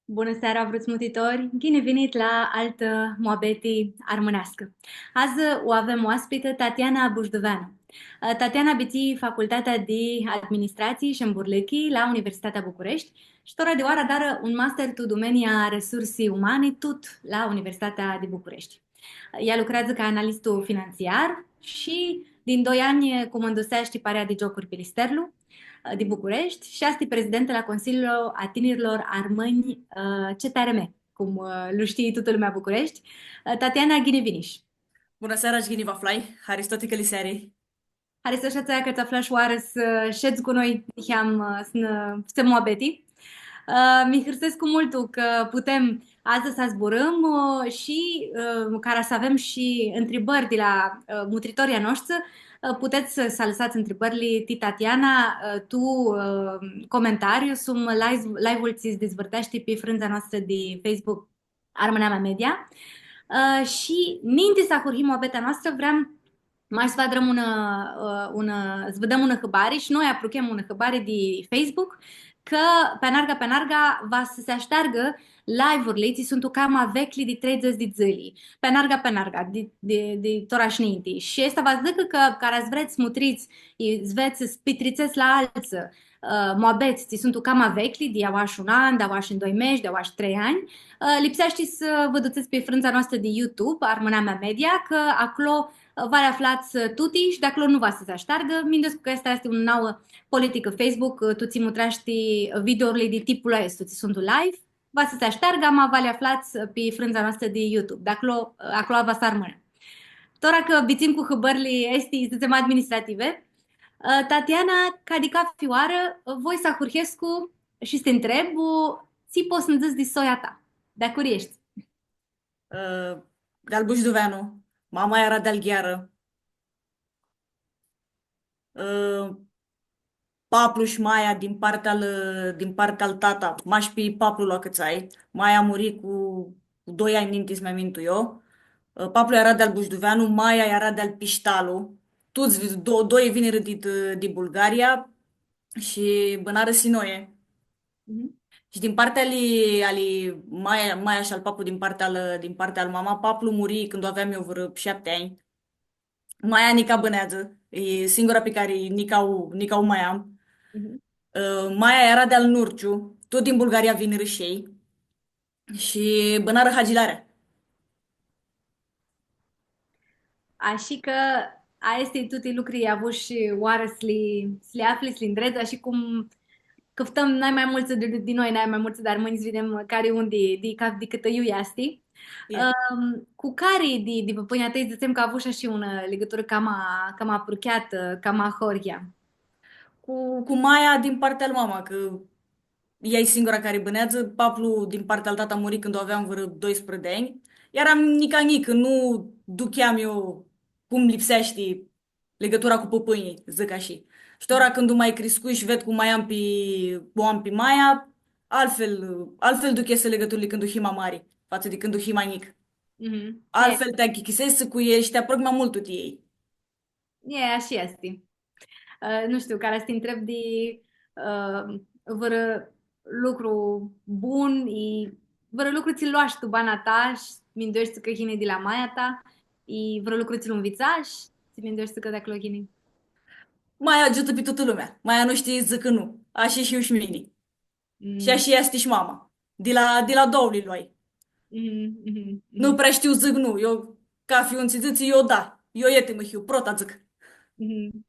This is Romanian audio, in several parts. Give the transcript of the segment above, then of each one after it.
Bună seara, vrăți mutitori! Bine venit la altă moabeti armânească. Azi o avem oaspite Tatiana Bușduveanu. Tatiana biți Facultatea de Administrație și Îmburlechi la Universitatea București și tora de oară dară un master tu domenia resursii umane tot la Universitatea de București. Ea lucrează ca analistul financiar și din 2 ani comandosește parea de jocuri pe Listerlu din București și asta e prezidentă la Consiliul a Tinerilor Armâni CTRM, cum îl știe toată lumea București, Tatiana Ghineviniș. Bună seara, Žgini Vaflai, Aristote Liseri. Care să știți că ți aflași oară să șeți cu noi, să mă abeti. Mi hârsesc cu multul că putem azi să zburăm și care să avem și întrebări de la nutritoria noastră. Puteți să lăsați întrebările ti Tatiana, tu comentariu, live-ul ți dezvârtește pe frânza noastră de Facebook Armâneama Media. Și minte să ahurhim o beta noastră, vreau mai să vă dăm să vă dăm una hăbare și noi apucăm una hăbare de Facebook că pe narga va să se așteargă live-urile, ți sunt cam vechli de 30 de zile. Pe narga, de torașninti. Și asta va zică că care ați vreți mutriți, zveți spitrițeți la alță, moabeți, ți sunt cam vechli, de avași un an, de avași în 2 mesi, de avași 3 ani. Lipsește să vă duceți pe frânza noastră de YouTube, Armâna Mea Media, că acolo va aflați tuti și de acolo nu va să se așteargă. Mindes că asta este o nouă politică Facebook, tu ți mutrești videourile de tipul ăsta, ți sunt live, va să se așteargă, ma va le aflați pe frânza noastră de YouTube. De acolo va să rămână. Tora că bițim cu hăbările este sistema administrative, Tatiana, ca fioară, voi să hurhescu și să te întreb, ți poți să-mi zici de soia ta, de ești. De-al Bușduveanu, mama era de-al Gheară, uh, Paplu și Maia din partea al tata, maș pe Paplu la Cățai, Maia a murit cu 2 ani nintis mai mintu eu, Paplu era de-al Bușduveanu, Maia era de-al Piștalu, toți doi vineri din Bulgaria și bănară Sinoie. Mhm. Și din partea ali Maia și al Papu din partea al mama, Paplu muri când aveam eu vreo 7 ani. Maia Nica Bâneață, e singura pe care Nicau mai am. Mhm. Maia era de-al Nurciu, tot din Bulgaria vin râșei. Și bănară Hagilarea. Așa că a este toate lucruri avut și oară să le afli, să le îndreți, așa cum căftăm n-ai mai mulți de noi, n-ai mai mulți, dar mâini să vedem care unde de cap de câtă iu este. Yeah. Cu care de pe pâinea tăi zicem că a avut și una legătură cam apropiată, cam a Horia. Cu Maia din partea al mama, că ea e singura care bânează. Paplu din partea al tata a murit când o aveam vreo 12 de ani. Eram nica, nu duceam eu cum lipsește legătura cu păpâinii, zic așa. Și ora când o mai crescut și ved cum mai o am pe Maia, altfel duchese legăturile când o hima mare, față de când o hima mic. Mhm. Altfel te achichisezi cu ei și te apropi mai mult de ei. Așa este. Nu știu, care să te întreb de vreo lucru bun, vreo lucru ți-l luași tu bana ta și mi-ndoiești că hine de la maia ta, vreo lucru ți-l învițași, ți mi-ndoiești că de acolo hine. Maia ajută pe toată lumea. Maia nu știe zic că nu. Așa și eu și mine. Și Mm, așa este și mama. De la douăli lui. mhm, mhm, Nu mhm, prea știu zic nu. Eu, ca fiu înțețit, eu da. Eu iete mă hiu, prota zic. mhm.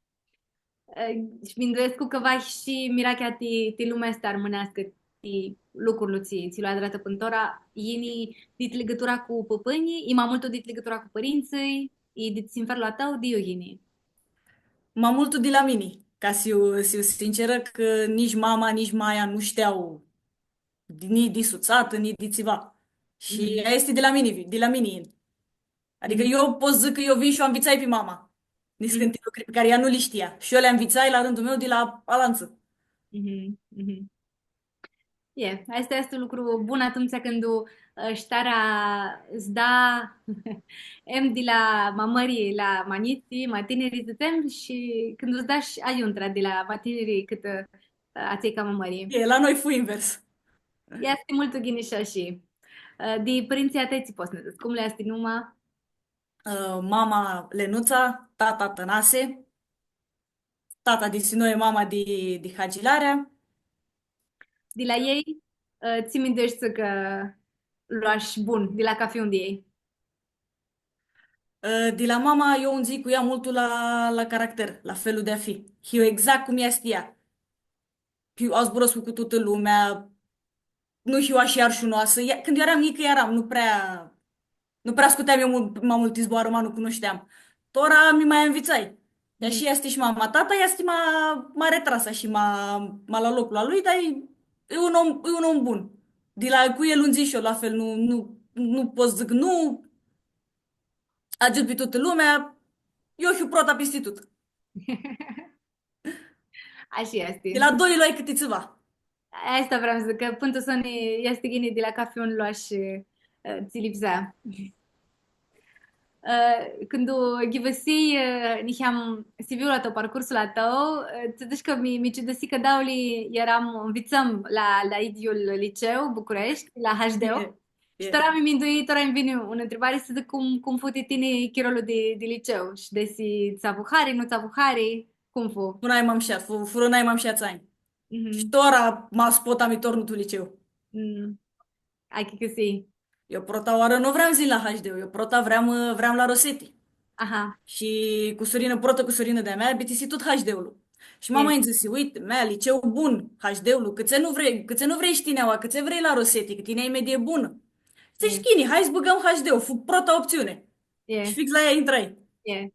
Și mi-ndoiesc că va și mirachea ti lumea asta armânească, ti lucrul ți l-a drată pântora, ieni dit legătura cu păpânii, ima mult dit legătura cu părinții, dit simfer la tău, dio ieni. Mai multul de la mine. Ca să fiu sinceră că nici mama, nici Maia nu știau nici de suțată, nici de țiva. Și Mhm, ea este de la mine. Adică mhm, eu pot zic că eu vin și o învițai pe mama. Nici mhm, când lucruri pe care ea nu le știa. Și eu le învițai la rândul meu de la alanță. mhm, mhm. Asta este un lucru bun atunci când starea îți da em de la mamării la maniții, matinerii zitem, și când îți dași aiuntra de la matinerii cât aței ca mamării. E, la noi fu invers. Este molto ghinisciași. Di părinții ateți posnedăs. Cum le asti numa? Mama Lenuța, tata Tănase, tata di Sinoe, mama di Hagilarea. De la ei, ți mintești că luași bun, de la cafe unde ei. De la mama, eu un zic cu ea multul la caracter, la felul de a fi. Eu exact cum ea stia. Eu a zburat cu toată lumea, nu eu așa arșunoasă. Când eu eram mică, eram, nu prea scuteam eu mai mult izboară, mă nu cunoșteam. Tora mi mai învițai. Dar Mhm. și este și mama tata, este m-a retras și m-a la locul lui, dar e un om bun. De la cu el un zi și eu la fel, nu pot zic nu, ajut pe toată lumea, eu fiu prota peste tot. Așa De este. la doi lui câte ceva. Asta vreau să zic, că până să ne este gine de la cafe un luași ți lipsea. Când givăsi niham CV-ul la tău, parcursul la tău, ți zici că mi ciudăsi că dauli eram, învițăm la Idiul Liceu, București, la E, HDO. Și e. tora mi mindui, tora îmi vine o întrebare să zic cum fu tine chirolul de liceu. Și desi ți-a nu ți-a cum fu? Funai m-am șat, furunai m-am șat ani. Și Mhm. tora m-a spotat mi tornul tu liceu. Mm. Ai că si. Eu prota oară nu vreau zi la HD, eu prota vreau la Rosetti. Aha, Și cu Sorină, protă cu Sorină de-a mea, bitisi tot HD-ul. Și e, mama îmi zis, uite, mea, liceu bun, HD-ul, cât nu vrei știneaua, cât vrei la Rosetti, că tine ai medie bună. Zici, e, chini, hai să băgăm HD-ul, fu prota opțiune. Și e, fix la ea intrai. e.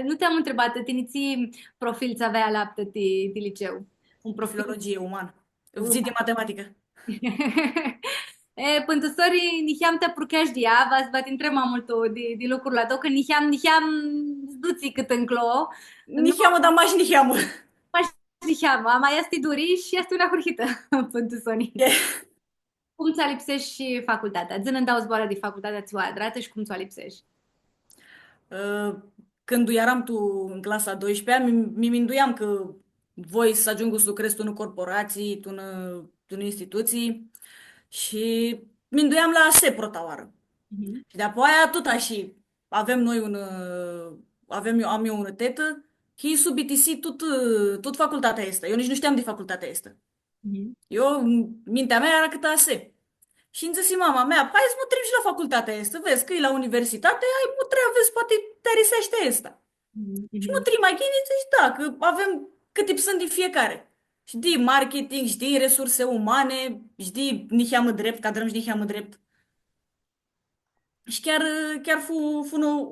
Nu te-am întrebat, tiniții profil ți avea la aptă de liceu? Un profil? Filologie umană. Zi de Urma. matematică. Pântusori, niham te prukești dia, vas intre mai mult de lucruri la tău, că niham zduții cât înclo, nu Ni cheamă, dar mași ni cheamă. mai niham, mai este duri și este una hurhită, pântusori. Cum ți-a lipsești și facultatea? Zână îmi dau zboară de facultatea ți-o adrată și cum ți-o lipsești? Uh, Când eram tu în clasa 12-a, mi minduiam că voi să ajung să lucrez tu în corporații, tu în instituții și minduiam la SEPRO oară. Mhm, Și de-apoi aia tot și avem noi am eu un tetă, și sub BTC tot facultatea este. Eu nici nu știam de facultatea este. mhm. Eu, mintea mea era cât ASE. Și îmi zis mama mea, hai să mă trebuie și la facultatea asta, vezi că e la universitate, hai mă trebuie, vezi, poate te arisește asta. Mhm, Și mă mhm. trebuie mai gine, zici, da, că avem cât tip sunt din fiecare. Știi marketing, știi resurse umane, știi niheamă drept, cadrăm și niheamă drept. Și chiar fu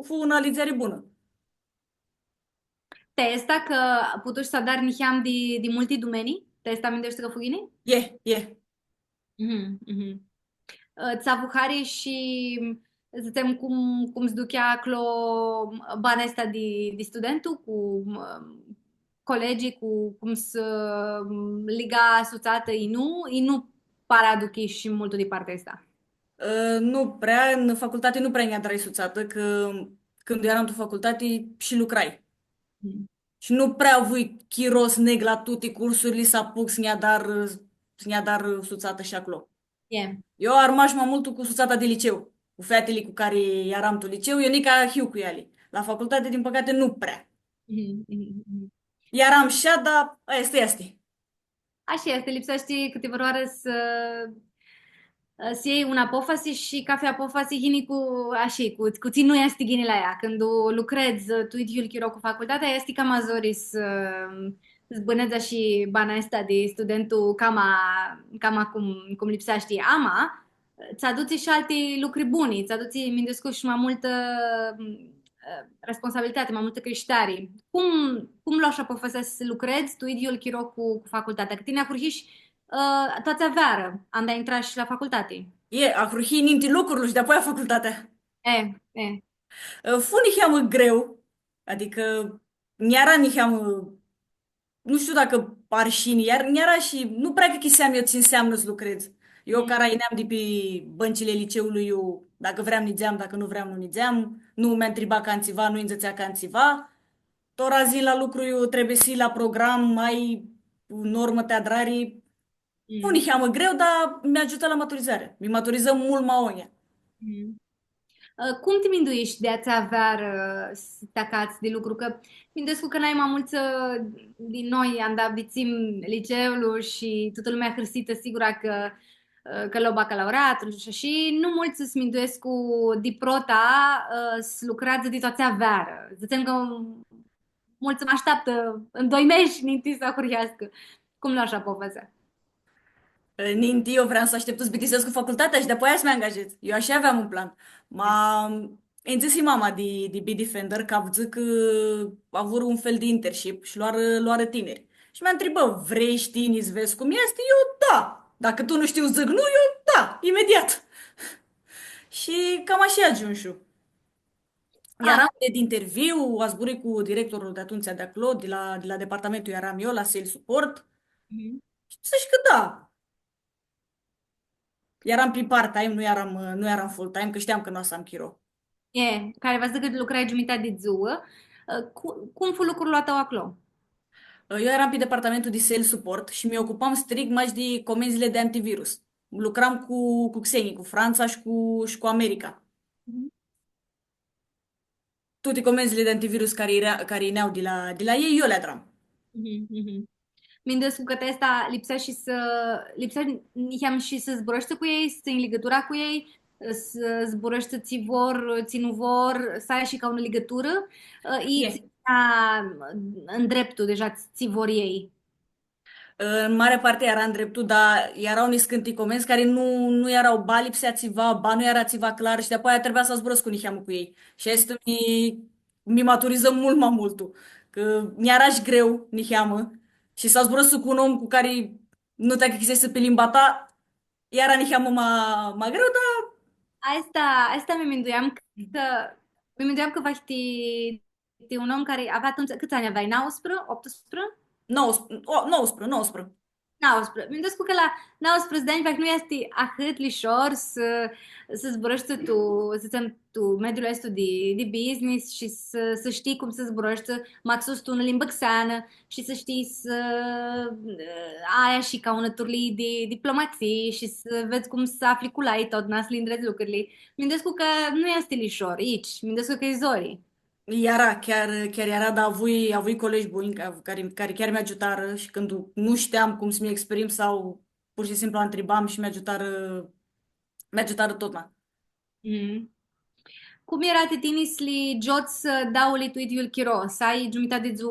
o analizare bună. Testa că putoși să dar niham de multi domenii? Testa amintește că fugini? Je. Mhm, mhm. Ți-a și zicem cum îți ducea acolo banii ăsta de studentul cu colegii, cu cum să liga asociată ei nu para aduci și mult de partea asta. Nu prea, în facultate nu prea ne-a trăisuțată, că când eram în facultate și lucrai. Mhm. Și nu prea voi chiros neg la toate cursurile să apuc să ne-a dar suțată și acolo. Yeah. Eu armaș mai mult cu suțata de liceu, cu fetele cu care eram tu liceu, eu nica hiu cu ele. La facultate, din păcate, nu prea. Mhm, mhm, mhm. Iar am șa, dar este. Așa este, lipsește câteva ore să iei un apofasi și cafea apofasi hini așa, cu ținu este gini la ea. Când lucrezi tu idiul chiro cu facultatea, este cam azori zbâneza și bana asta de studentul cama cum lipsește ama, ți-aduce și alte lucruri bune, ți-aduce mindescu și mai multă responsabilitate, mai multă creștere. Cum lași apofasi să lucrezi tu idiul chiro cu facultatea? Că tine acurhiși toată veră am de a intra și la facultate. A cruhi ninti lucrurile și de-apoi a facultatea. E. Fu niheamă greu, adică mi-era niheamă, nu știu dacă parșini, iar mi-era și, nu prea că chiseam eu ce înseamnă să lucrez. Eu care ineam de pe băncile liceului, eu, dacă vreau nițeam, dacă nu vreau nu nițeam, nu mi-a întrebat canțiva, nu înțățea canțiva. Tora zi la lucru eu trebuie să la program, mai normă teadrarii, Nu Mm. ni cheamă greu, dar mi-a ajutat la maturizare. Mi maturizăm mult mai onia. Mm. Cum te minduiești de a-ți avea stacați de lucru? Că mindescu că n-ai mai mulți din noi am dat bițim liceul și toată lumea hârsită sigura că la bacalaureat și nu mulți îți minduiesc cu diprota să lucrați de toată averă. Zicem că mulți mă așteaptă în 2 mesi ninti să huriască. Cum l-așa povestea? Ninti, eu vreau să aștept să bitisesc cu facultatea și după aia să mă angajez. Eu așa aveam un plan. Înțesi mama de Bitdefender că a văzut că a avut un fel de internship și luară tineri. Și mi-a întrebat, vrei știi, să vezi cum este? Eu, da. Dacă tu nu știu zic nu, eu, da, imediat. Și cam așa ajuns eu. Ah, Eram de interviu, a zburit cu directorul de atunci de acolo, de la departamentul eram eu, la sales support. mhm. Și să zic că da. Eram pe part-time, nu eram full-time, că știam că nu o să am chiro. E, care v-ați că lucrai jumătate de ziua. Cum fu lucrul tău acolo? Eu eram pe departamentul de sales support și mi ocupam strict mai de comenzile de antivirus. Lucram cu Xenii, cu Franța și cu America. Mhm. Toate comenzile de antivirus care ineau de la ei, eu le adram. Mhm, mhm. Mindes cu că testa lipsea niam și să zburăște cu ei, să în legătura cu ei, să zburăște ți nu vor, să ai și ca o legătură, ei ți E. în dreptul deja ți vor ei. În mare parte era în dreptul, dar erau niște comenzi care nu erau ba lipsea țiva, ba nu era țiva clar și de apoi trebuia să zburăsc cu niheamă cu ei. Și asta mi maturiză mult mai multul. Că mi-era și greu niheamă și să zburăsc cu un om cu care nu te achiziese pe limba ta, era niheamă mai greu, dar Asta mi-minduiam că va fi un om care avea atunci, câți ani aveai? 19? 18? 19, 19. 19. Mi-am că la 19 de ani fac nu este atât lișor să zburăști tu, să zicem, tu mediul ăsta de business și să știi cum să zburăști, maxus tu în limbă xeană și să știi să aia și ca ună turli de diplomație și să vezi cum să afli cu lai tot nas lindreți lucrurile. Mi-am că nu este lișor aici, mi-am că e zori. Era, chiar era, dar avui colegi buni care chiar mi-ajutară și când nu știam cum să-mi exprim sau pur și simplu întrebam și mi-ajutară tot. Na. Mm. Cum era te tinis li Jots dauli tu idiul chiro, să ai jumătate de zi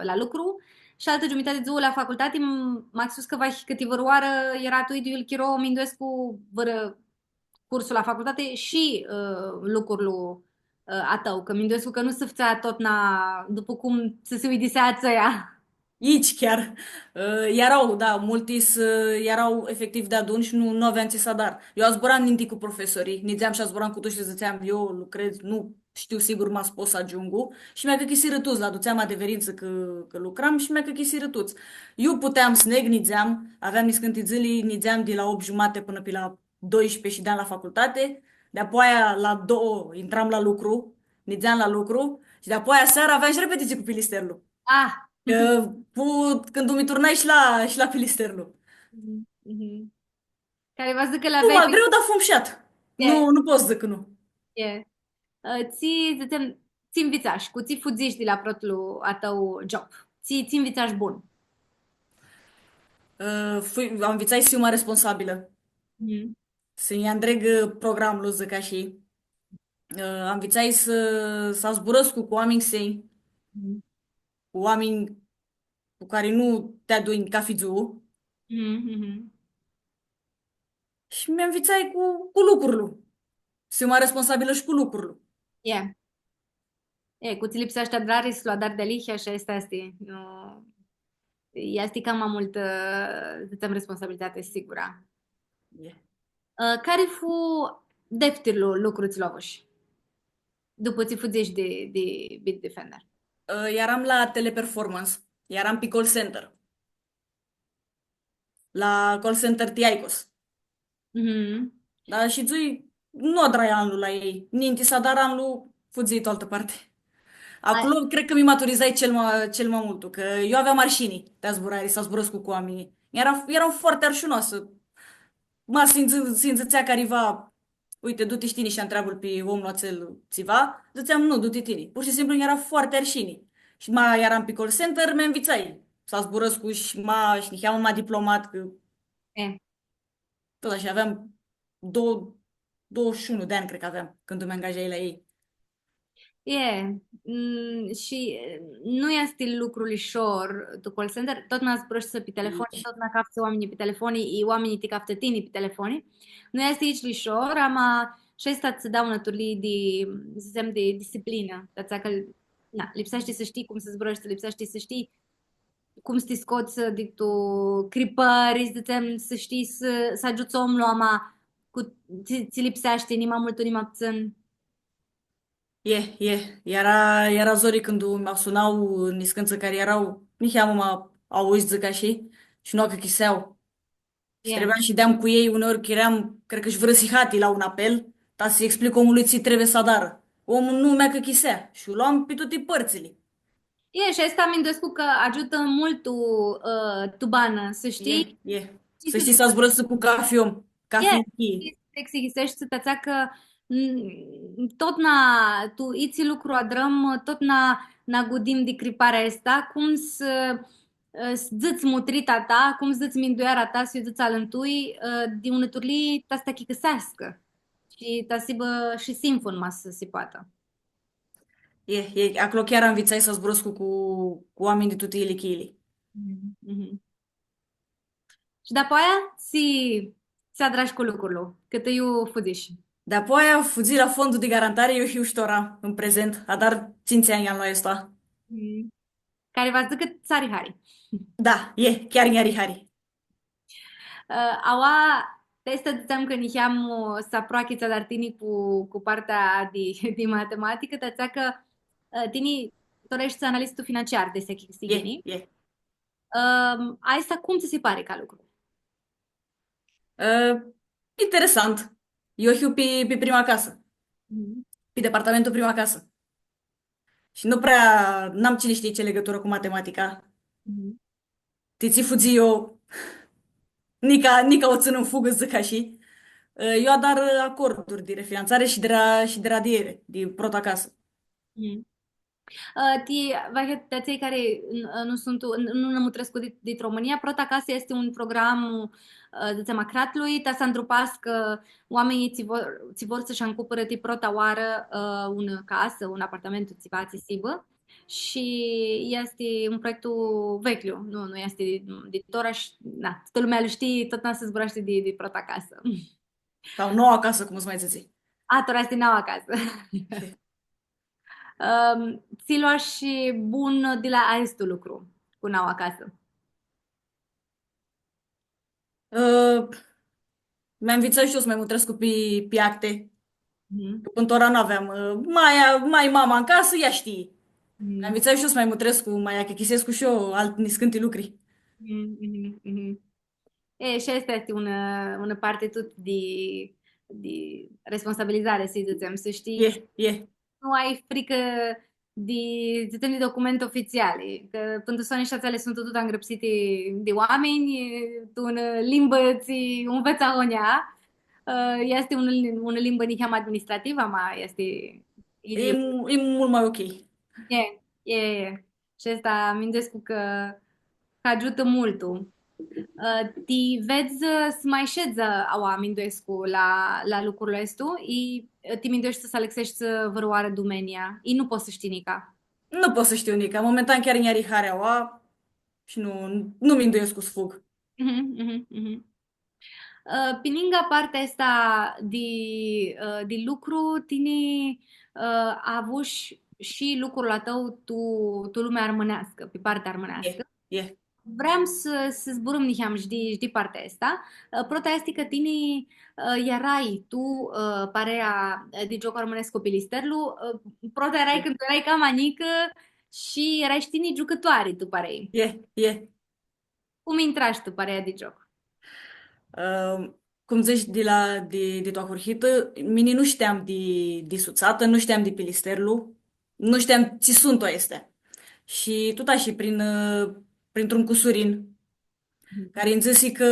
la lucru și altă jumătate de zi la facultate, maxus că vai câte oară era tu idiul chiro, minduescu vără cursul la facultate și lucrul a tău, că minduescu că nu se făcea tot după cum să se uidiseață ea. Aici chiar erau, da, erau efectiv de adun și nu aveam ce să dar. Eu zburam ninti cu profesorii, nițeam și zburam cu toți și ziceam, eu lucrez, nu știu sigur m-a spus să ajungu și mi-a că si rătuț, la duceam adeverință că lucram și mi-a că si rătuț. Eu puteam să neg, nițeam, aveam niscânti zilii, nițeam de la 8 jumate până pe la 12 și deam la facultate, de apoi la 2 intram la lucru, nițeam la lucru și de apoi seara aveam și repetiții cu pilisterul. Ah! Când mi turnai și la Filisterlu. Mhm, mhm. Care vă zic că Nu, l-aveai mă, pe... greu, dar fumșat. Yeah, Nu pot să zic că nu. yeah. Ți învițași, cu ți fuziști de la protul a tău job. Ți învițași bun. Am învățat să fiu mai responsabilă. Mhm. Să-i întreg programul, zic ca și. Am învățat să zburăsc cu oameni săi, Mhm. cu oameni cu care nu te aduni ca fițu. Mhm, mhm. Și mi-am învățat cu lucrurile. Să fiu mai responsabilă și cu lucrurile. Yeah. Cu ți lipsește adrare, să lua dar de lichea și asta. Nu, este cam mai mult, zicem, responsabilitate, sigura. Yeah. Care fu defterul lucruților voși? După ți fuzești de Bitdefender. Eram la Teleperformance. Eram pe call center. La call center Tiaicos. Mhm. Da, și zui nu adrai anul la ei. Ninti să dar anul fugit altă parte. Ai, Acolo cred că mi maturizai cel mai mult, că eu aveam mașini de zburare, să zburăsc cu oamenii. Eram foarte arșunoasă. Simțățea careva, uite, du-te știni și întreabă pe omul acel țiva, ziceam, nu, du-te tini. Pur și simplu era foarte arșini. Și mai eram pe call center, mă învițai. S-a zburăscu și și niheam ma diplomat, că E, tot așa aveam două, 21 de ani, cred că aveam, când mă angajai la ei. e. Și nu este lucru ușor tu call center, tot n-ați să pe telefon, Nici. tot n capți oamenii pe telefonii, oamenii te captă tine pe telefonii. Nu este aici ușor, și asta să dau înături de, să zicem, de disciplină. Dați că, na, lipsește să știi cum să zbroși, lipsește să știi cum să te scoți de tu cripări, să știi să ajuți omul ți lipsește nima mult, nima puțin. Era zori când mă sunau niscânță care erau, nici mă auzi ca și nu că chiseau. Și Yeah. trebuia și deam cu ei, uneori că eram, cred că și vrăsihati la un apel, dar să-i explic omului ți trebuie să adară. Omul nu mea că chisea și o luam pe toate părțile. Și asta mi că ajută mult tu bană, să știi și Să să știi să zburăsă cu cafiom, yeah, cafii. să existești să te că tot tu iți lucru adrăm, tot na gudim de criparea asta, cum ziți mutrita ta, cum ziți minduiara ta, să ziți alântui, de unăturli ta sta chicăsească și ta sibă și simfun mas să se poată. Acolo chiar am vițai să zburăscu cu oameni de toate ilichiile. Mhm. Mhm. Și după aia ți adragi cu lucrurile, că te iu fuziși. De apoi fugi la fondul de garantare, eu și uștora în prezent, a dar 5 ani anul ăsta. Mhm. Care va zică țari hari. Da, chiar în Hari. Aua, testa ziceam că niheam să aproachița dar tini cu partea de matematică, tățea că tini dorești să analistul financiar de secchini. Je. Asta cum ți se pare ca lucru? Uh, Interesant. Eu fiu pe prima casă, Mhm. pe departamentul prima casă. Și nu prea, n-am cine știe ce legătură cu matematica. Mhm. Tiți fugi eu, nica o țin în fugă, zic așa. Eu dar acorduri de refinanțare și de radiere, de prota casă. Mhm. Cei care nu sunt, nu ne mutresc din România, Prota Acasă este un program de democratului, ta să îndrupască oamenii ți vor să-și încupără ti prota oară un casă, un apartament, ți va ți sibă. Și este un proiect vechiu, nu este de toraș, na, toată lumea îl știe, tot n-a să zburește de Prota Acasă. Sau noua casă, cum îți mai zice. A, tora este nouă acasă. Ți lua și bun de la aestul lucru cu nouă acasă. Uh, Mi-am vițat și eu să mai mutresc pe acte. Mhm. Că până ora nu aveam. Mai mama în casă, ea știe. Mi-am Mhm. vițat și eu să mai mutresc cu mai achichisesc și eu alt niscânti lucri. Mhm. Mhm. Mhm. Și asta este una parte tot de responsabilizare, să zicem, să știi, Je. nu ai frică de, zicem, de documente oficiale, că pentru că ăștia sunt tot îngrăpsite de oameni, tu în limbă ți învăța honea, este una limbă nici administrativă, ma este idi. E mult mai ok. E. Și asta amintesc că ajută mult. Ti vezi să mai ședzi au aminduescu la lucrurile astea și ti minduiești să alexești să văruare domenia. Și nu poți să știi nica. Nu pot să știu nica. Momentan chiar în hareaua și nu mi îndoiesc cu sfug. Mhm, mhm, mhm. Pe lângă partea asta de lucru, tine a avut și lucrul la tău, tu lumea armânească, pe partea armânească. Je. Vreau să zburăm niham și de partea asta. Prota este că tine erai tu parea de joc românesc copilisterlu. Prota erai când erai cam anică și erai și tine jucătoare tu parei. Je. Cum intrași tu parea de joc? Uh, Cum zici, de toa hurhită, mine nu știam de suțată, nu știam de pilisterlu, nu știam ce sunt o este. Și tot așa, printr-un cusurin. care îmi zisi că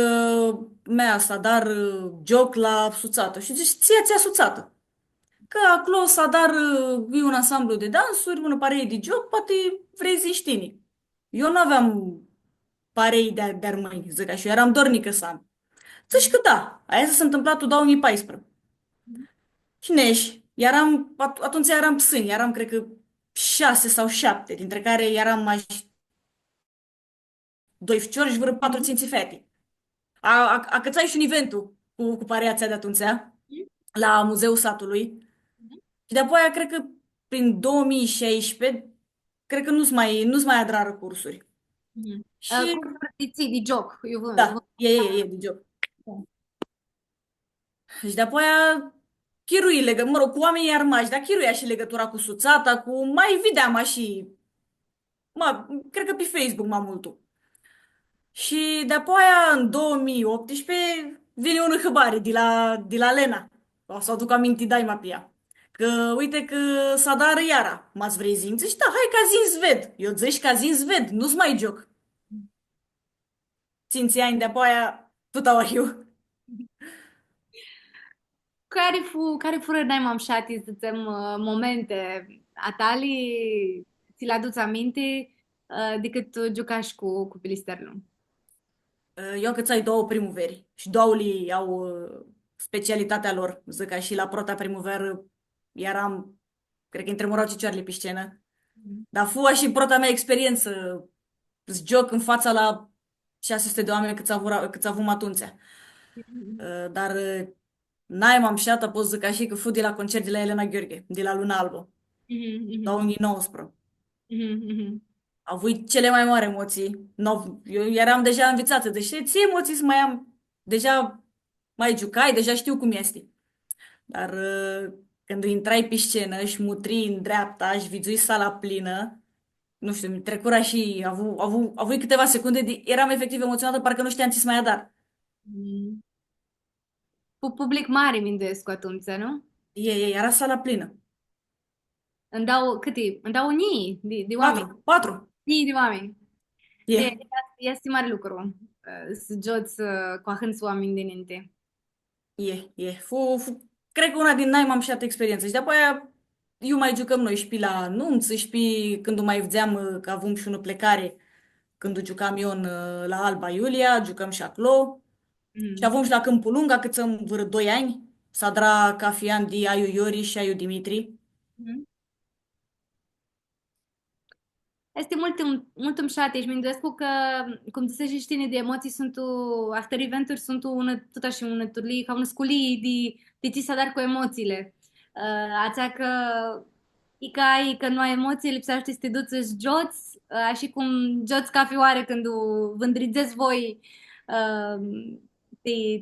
mea asta, dar joc la suțată. Și zici, ție ți-a suțată. Că acolo s-a dar e un ansamblu de dansuri, una paree de joc, poate vrei zici tine. Eu nu aveam parei de armâni, zic așa, eu eram dornică să am. Zici că da, aia s-a întâmplat în 2014. Și neși, atunci eram psâni, eram, cred că, 6 sau 7, dintre care eram mai doi ficiori și vreo patru ținți fete. A cățai și un eventul cu pareația de atunci, la Muzeul Satului. Și de apoi, cred că prin 2016, cred că nu-ți mai adrară cursuri. Și Cursuri de joc. da, e de joc. Și de apoi chirui mă rog, cu oamenii armași, dar chiruia și legătura cu suțata, cu mai videam și, cred că pe Facebook mai mult. Și de apoi, în 2018, vine un hăbare de la Lena. O să aduc aminte daima pe ea. Că uite că s-a dat iara. M-ați vrei zi? Zici, da, hai ca zi ved. Eu zici ca zi ved, nu-ți mai joc. Ținți ani de apoi, tot au eu. Care fură n-ai m-am șati să țem momente a tali, ți le aduți aminte decât tu jucași cu Pilisterlu. Eu că ai două primăveri și două au specialitatea lor. Zic ca și la prota primăveră eram, cred că îmi tremurau cicioarele pe scenă. Dar fua și prota mea experiență. Îți joc în fața la 600 de oameni câți avut atunci. Dar n-ai m-am șat, pot zic ca și că fu de la concert de la Elena Gheorghe, de la Luna Albă, Mhm, mhm, 2019. mhm, mhm, Au avut cele mai mari emoții. Eu eram deja învățată, deși ție emoții să mai am. Deja mai jucai, deja știu cum este. Dar când intrai pe scenă și mutri în dreapta și vizui sala plină, nu știu, mi trecura și avut câteva secunde, eram efectiv emoționată, parcă nu știam ce să mai adar. mhm. Cu public mare, Minduescu, atunci, nu? Era sala plină. Îmi dau unii de oameni. 4. Mii de oameni. E, Este mare lucru să joci cu ahânți oameni dinainte. Cred că una din n-ai m-am șat experiență. Și de apoi eu mai jucăm noi și pe la nunți, și pe când o mai vedeam că avem și unul plecare, când o jucam eu la Alba Iulia, jucăm și acolo. Și Mhm. avem și la Câmpul Lung, cât am vreo 2 ani, Sadra Cafian de Aiu Iori și Aiu Dimitri. Mhm. Este mult îmi șate și mi că, cum să și știne de emoții, sunt after eventuri, sunt tot așa unături, ca un sculii de ți să dar cu emoțiile. Ațea că e ca ai, că nu ai emoții, lipsește să te duci să joți, așa cum joți cafioare când o vândrizezi voi,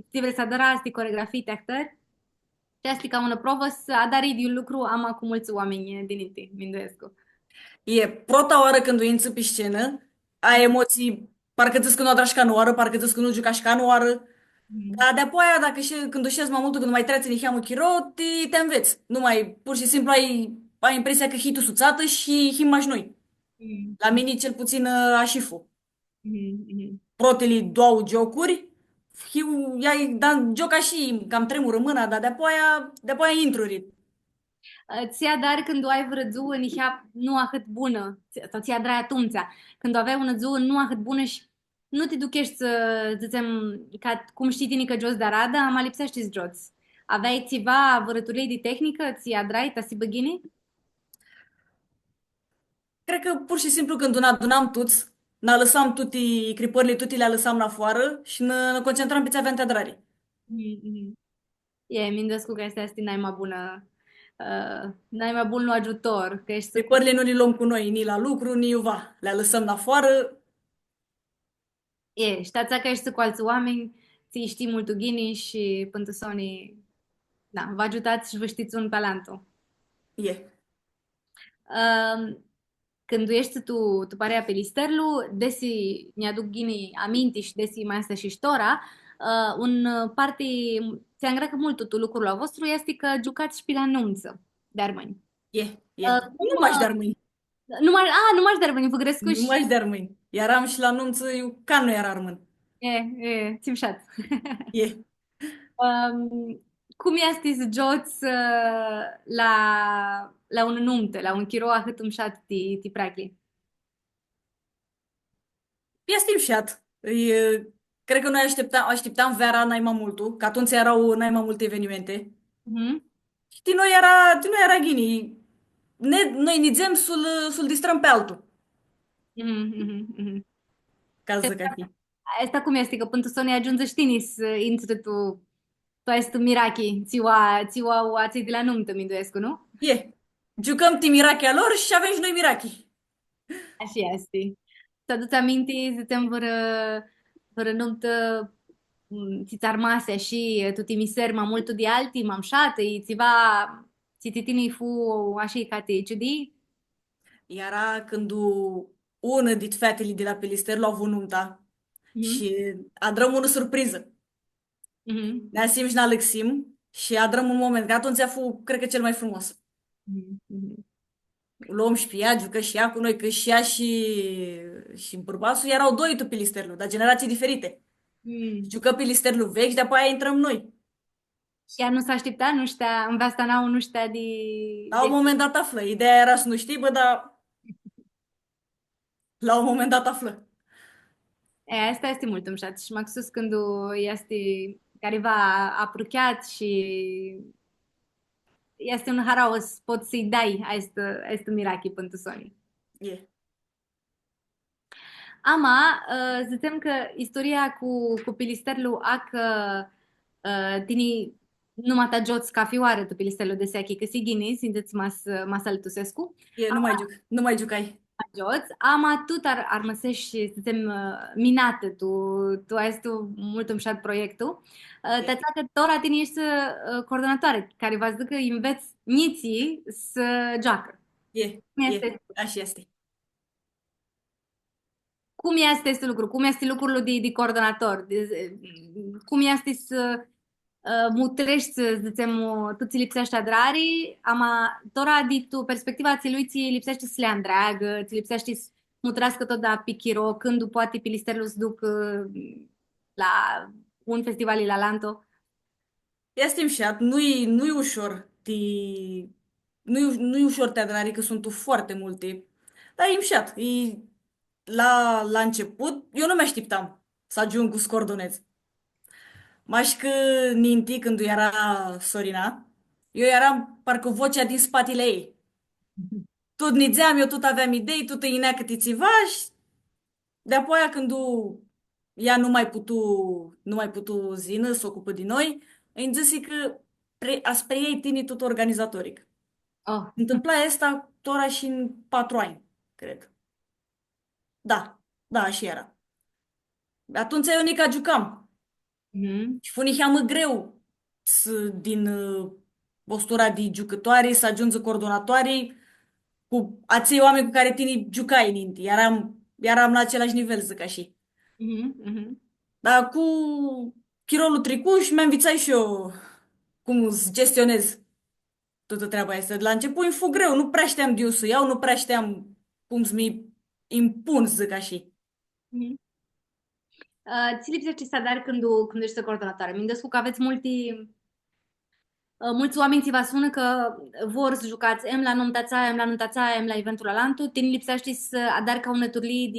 te vrei să adărați, te coregrafii, te actări. Și asta e ca una provă să adari de un lucru am cu mulți oameni din inte, Minduescu. E prota oară când o inți pe scenă, ai emoții, parcă zici că nu adrași ca nu oară, parcă zici că nu jucași ca nu oară. Mhm. Dar de apoi, dacă când o șezi mai mult, când mai treci în hiamă chiro, te înveți. Nu mai, pur și simplu ai impresia că hitul suțată și himași noi. Mhm. La mine cel puțin așifu. Mhm. Mhm. Protele două jocuri, dar joca și cam tremură mâna, dar de apoi intru în ritm. Ți-a dar când o ai vrăzu în ea nu atât bună, sau ți-a drai atunci, când o aveai una zi nu atât bună și nu te duchești să, zicem, ca cum știi tine că jos de arada, am lipsești să joți. Aveai ceva vărăturii de tehnică, ți-a drai, ta si băghini? Cred că pur și simplu când adunam tuți, ne lăsam tuti, cripările tuti le lăsam la afară și ne concentram pe ce aveam de drari. Mhm. E, mindescu că este n-ai mai bună, n-ai mai bun ajutor, că ești să Cripările nu le luăm cu noi, ni la lucru, ni uva. Le lăsăm la afară, e, ștați că ești cu alți oameni, ți știi mult ghini și pentru Sony, da, vă ajutați și vă știți un pe altul. e. Când ești tu parea pe listerlu, desi mi-aduc ghini aminti și desi mai asta și ștora, un parte, ți îngracă mult tu lucrul la vostru, este că jucați și pe la nunță de armâni. E, e. Cum, Nu m-aș dar mâini. nu mai de armâni, vă grescu Nu și m-aș dar mâini. Eram și la anunță, eu ca nu era armân. Цим шат. Je. Cum este joc la un nuntă, la un chiro ahăt umșat ti pracli? Este timșat. Cred că noi așteptam vera n-ai mai multul, că atunci erau n-ai mai multe evenimente. Mhm, Și din noi era ghini. Noi nițem sul distrăm pe altul, mhm, mhm, mhm. ca să zic așa. Asta cum este, că pentru Sonia ajunge știnis intre tu este Miraki, țiua o aței de la nuntă, mi îndoiesc, nu? E. Jucăm Timirachea lor și avem și noi Mirachi. Așa este. Să-ți aminte, zicem, vără nuntă, ți armase și tu ti miser mai mult de alții, m-am șată, ți titini fu așa ca te ciudi? Era când una dit fetele de la Pelister l-au avut nunta Mhm, și adrăm o surpriză. mhm, Ne asim și ne Alexim și adrăm un moment, că atunci a fost, cred că, cel mai frumos. mhm, mhm. O luăm și pe ea, jucă și ea cu noi, că și ea și bărbatul erau doi tu Pelisterlu, dar generații diferite. Mm. Jucă Pelisterlu vechi și de apoi intrăm noi. Și ea nu s-a așteptat, nu știa, în asta n-au, nu știa La un moment dat află. Ideea era să nu știi, bă, dar la un moment dat află. Asta este mult îmșat și mai sus când este careva apropiat și este un haraos, poți să-i dai este mirachi pentru Sony. E. Ama, zicem că istoria cu Pilisterlu tini numai ta joți ca fioară tu Pilisterlu de seachi, că si ghini, sinteți mas altusescu. E, nu mai juc. Nu mai jucai. Joți, ama tot ar măsești, zicem, minate tu ai tu mult îmșat proiectul. E. Te că tora tine ești coordonatoare, care va zic că înveți niții să joacă. E. Cum E. este Așa este. Cum este acest lucru? Cum este lucrul de coordonator? Cum este să mutrești, să zicem, tu ți lipsește adrarii, ama tora de tu perspectiva ți lui ți lipsește să le andreagă, ți lipsește să mutrească tot da pichiro, când poate pilisterul să duc la un festival la Lanto. Este timșat, nu-i ușor. Nu-i ușor te adrari, că sunt foarte multe. Dar e imșat. La început, eu nu mi-așteptam să ajung cu scordonez. Maș că Ninti, când era Sorina, eu eram parcă vocea din spatele ei. Tot nițeam, eu tot aveam idei, tot îi inea cât și de-apoi când ea nu mai putu zină, să ocupă din noi, îi zis că aspre ei tine tot organizatoric. Oh. Întâmpla asta tora și în 4 ani, cred. Da, da, așa era. Atunci eu nica jucam. Mhm. Și funiheam greu din postura de jucătoare să ajungă coordonatoare cu acei oameni cu care tine jucai în Inti. Eram la același nivel, zic așa. Mhm. Mhm. Dar cu chirolul tricuș mi-am învățat și eu cum să gestionez toată treaba asta. De la început îmi fu greu, nu prea știam de eu să iau, nu prea știam cum să-mi impun, zic așa. Mhm. Ți lipsește să dar când ești coordonatoare. Mi-am că aveți mulți oameni ți vă sună că vor să jucați em la nuntața, em la nuntața, em la eventul alantu, te lipsește să adar ca ună turli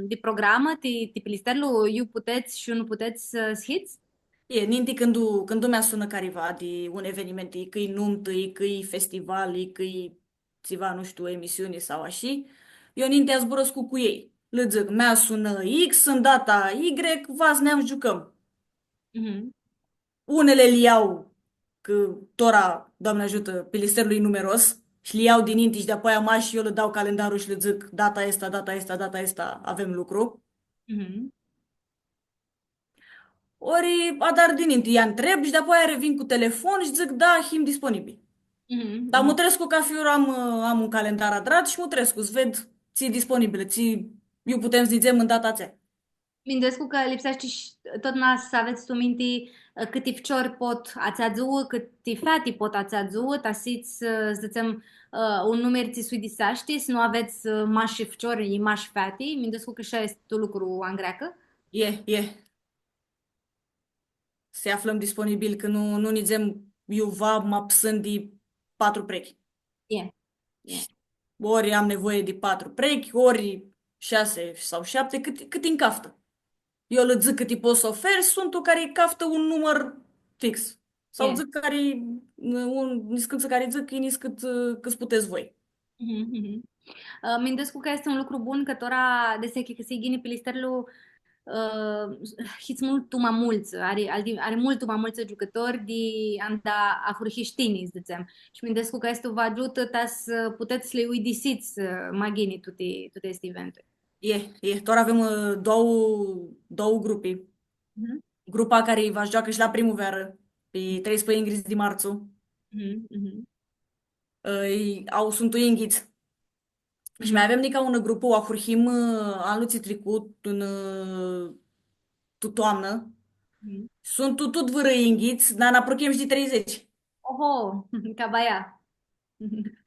de programă, te pilisterlu, eu puteți și eu nu puteți să schiți? E, ninti când mi-a sună careva de un eveniment, e că-i nuntă, e că-i festival, e că-i țiva, nu știu, emisiune sau așa, eu ninti azburăscu cu ei. Le zic, mi-a sună X, în data Y, vas ne-am jucăm. Mhm, Unele li iau, că tora, Doamne ajută, pilisterului numeros, și li iau din inti și de-apoi am și eu le dau calendarul și le zic, data asta, avem lucru. mhm, Ori adar din inti, i întreb și de-apoi revin cu telefon și zic, da, him disponibil. mhm, Dar mhm. Mutrescu, ca fiul, am un calendar adrat și Mutrescu, îți ved, ți disponibile, eu putem să zicem în data ți. Mindescu că lipsește și tot nas să aveți tu minti câti fciori pot ați adzu, câti feti pot ați adzu, tasiți, să zicem, un numer ți sui disaști, să nu aveți mași fciori, mași feti, mindescu că și este tu lucru în greacă. E. se aflăm disponibil, că nu nizem iuva ma psândi 4 prechi. Yeah, yeah. Ori am nevoie de 4 prechi, ori 6 sau 7, cât în caftă. Eu le zic cât îi pot să ofer, sunt o care caftă un număr fix. Sau Yeah. zic care, niscând care zic, e niscât cât puteți voi. Mhm, mhm. Mindescu că este un lucru bun că tora de se că se gini pilisterlu hit multu ma mulți, are multu ma mulți jucători de anda a hurhiștini, zicem. Și mindescu că este va ajută ta să puteți le uidisiți magini tutte este eventuri. Doar avem două grupe. Mhm, Grupa care va joacă și la primăvară, pe 13 Ingrid de marțu. mhm, mhm, Sunt inghiți. Și mai mhm, avem nica un grupă, o hurhim anul trecut, tu toamnă. mhm. Sunt tot vără inghiți, dar n-apropiem și de 30. Oho, cabaia.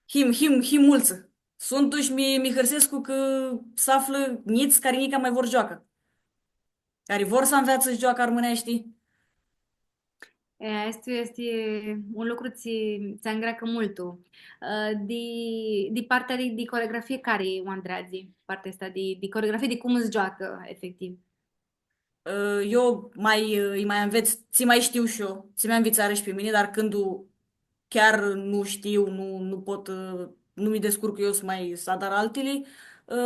Him mulță. Sunt și mi hărsescu că să află niți care nica mai vor joacă. Care vor să învețe să joacă armânești. Este un lucru ți îngreacă multul. De partea de coreografie care e o Andrazi? Partea asta de coreografie, de cum îți joacă, efectiv. Eu îi mai înveț, ți mai știu și eu, ți mai învățare și pe mine, dar când chiar nu știu, nu pot, nu mi descurc eu să dar altele,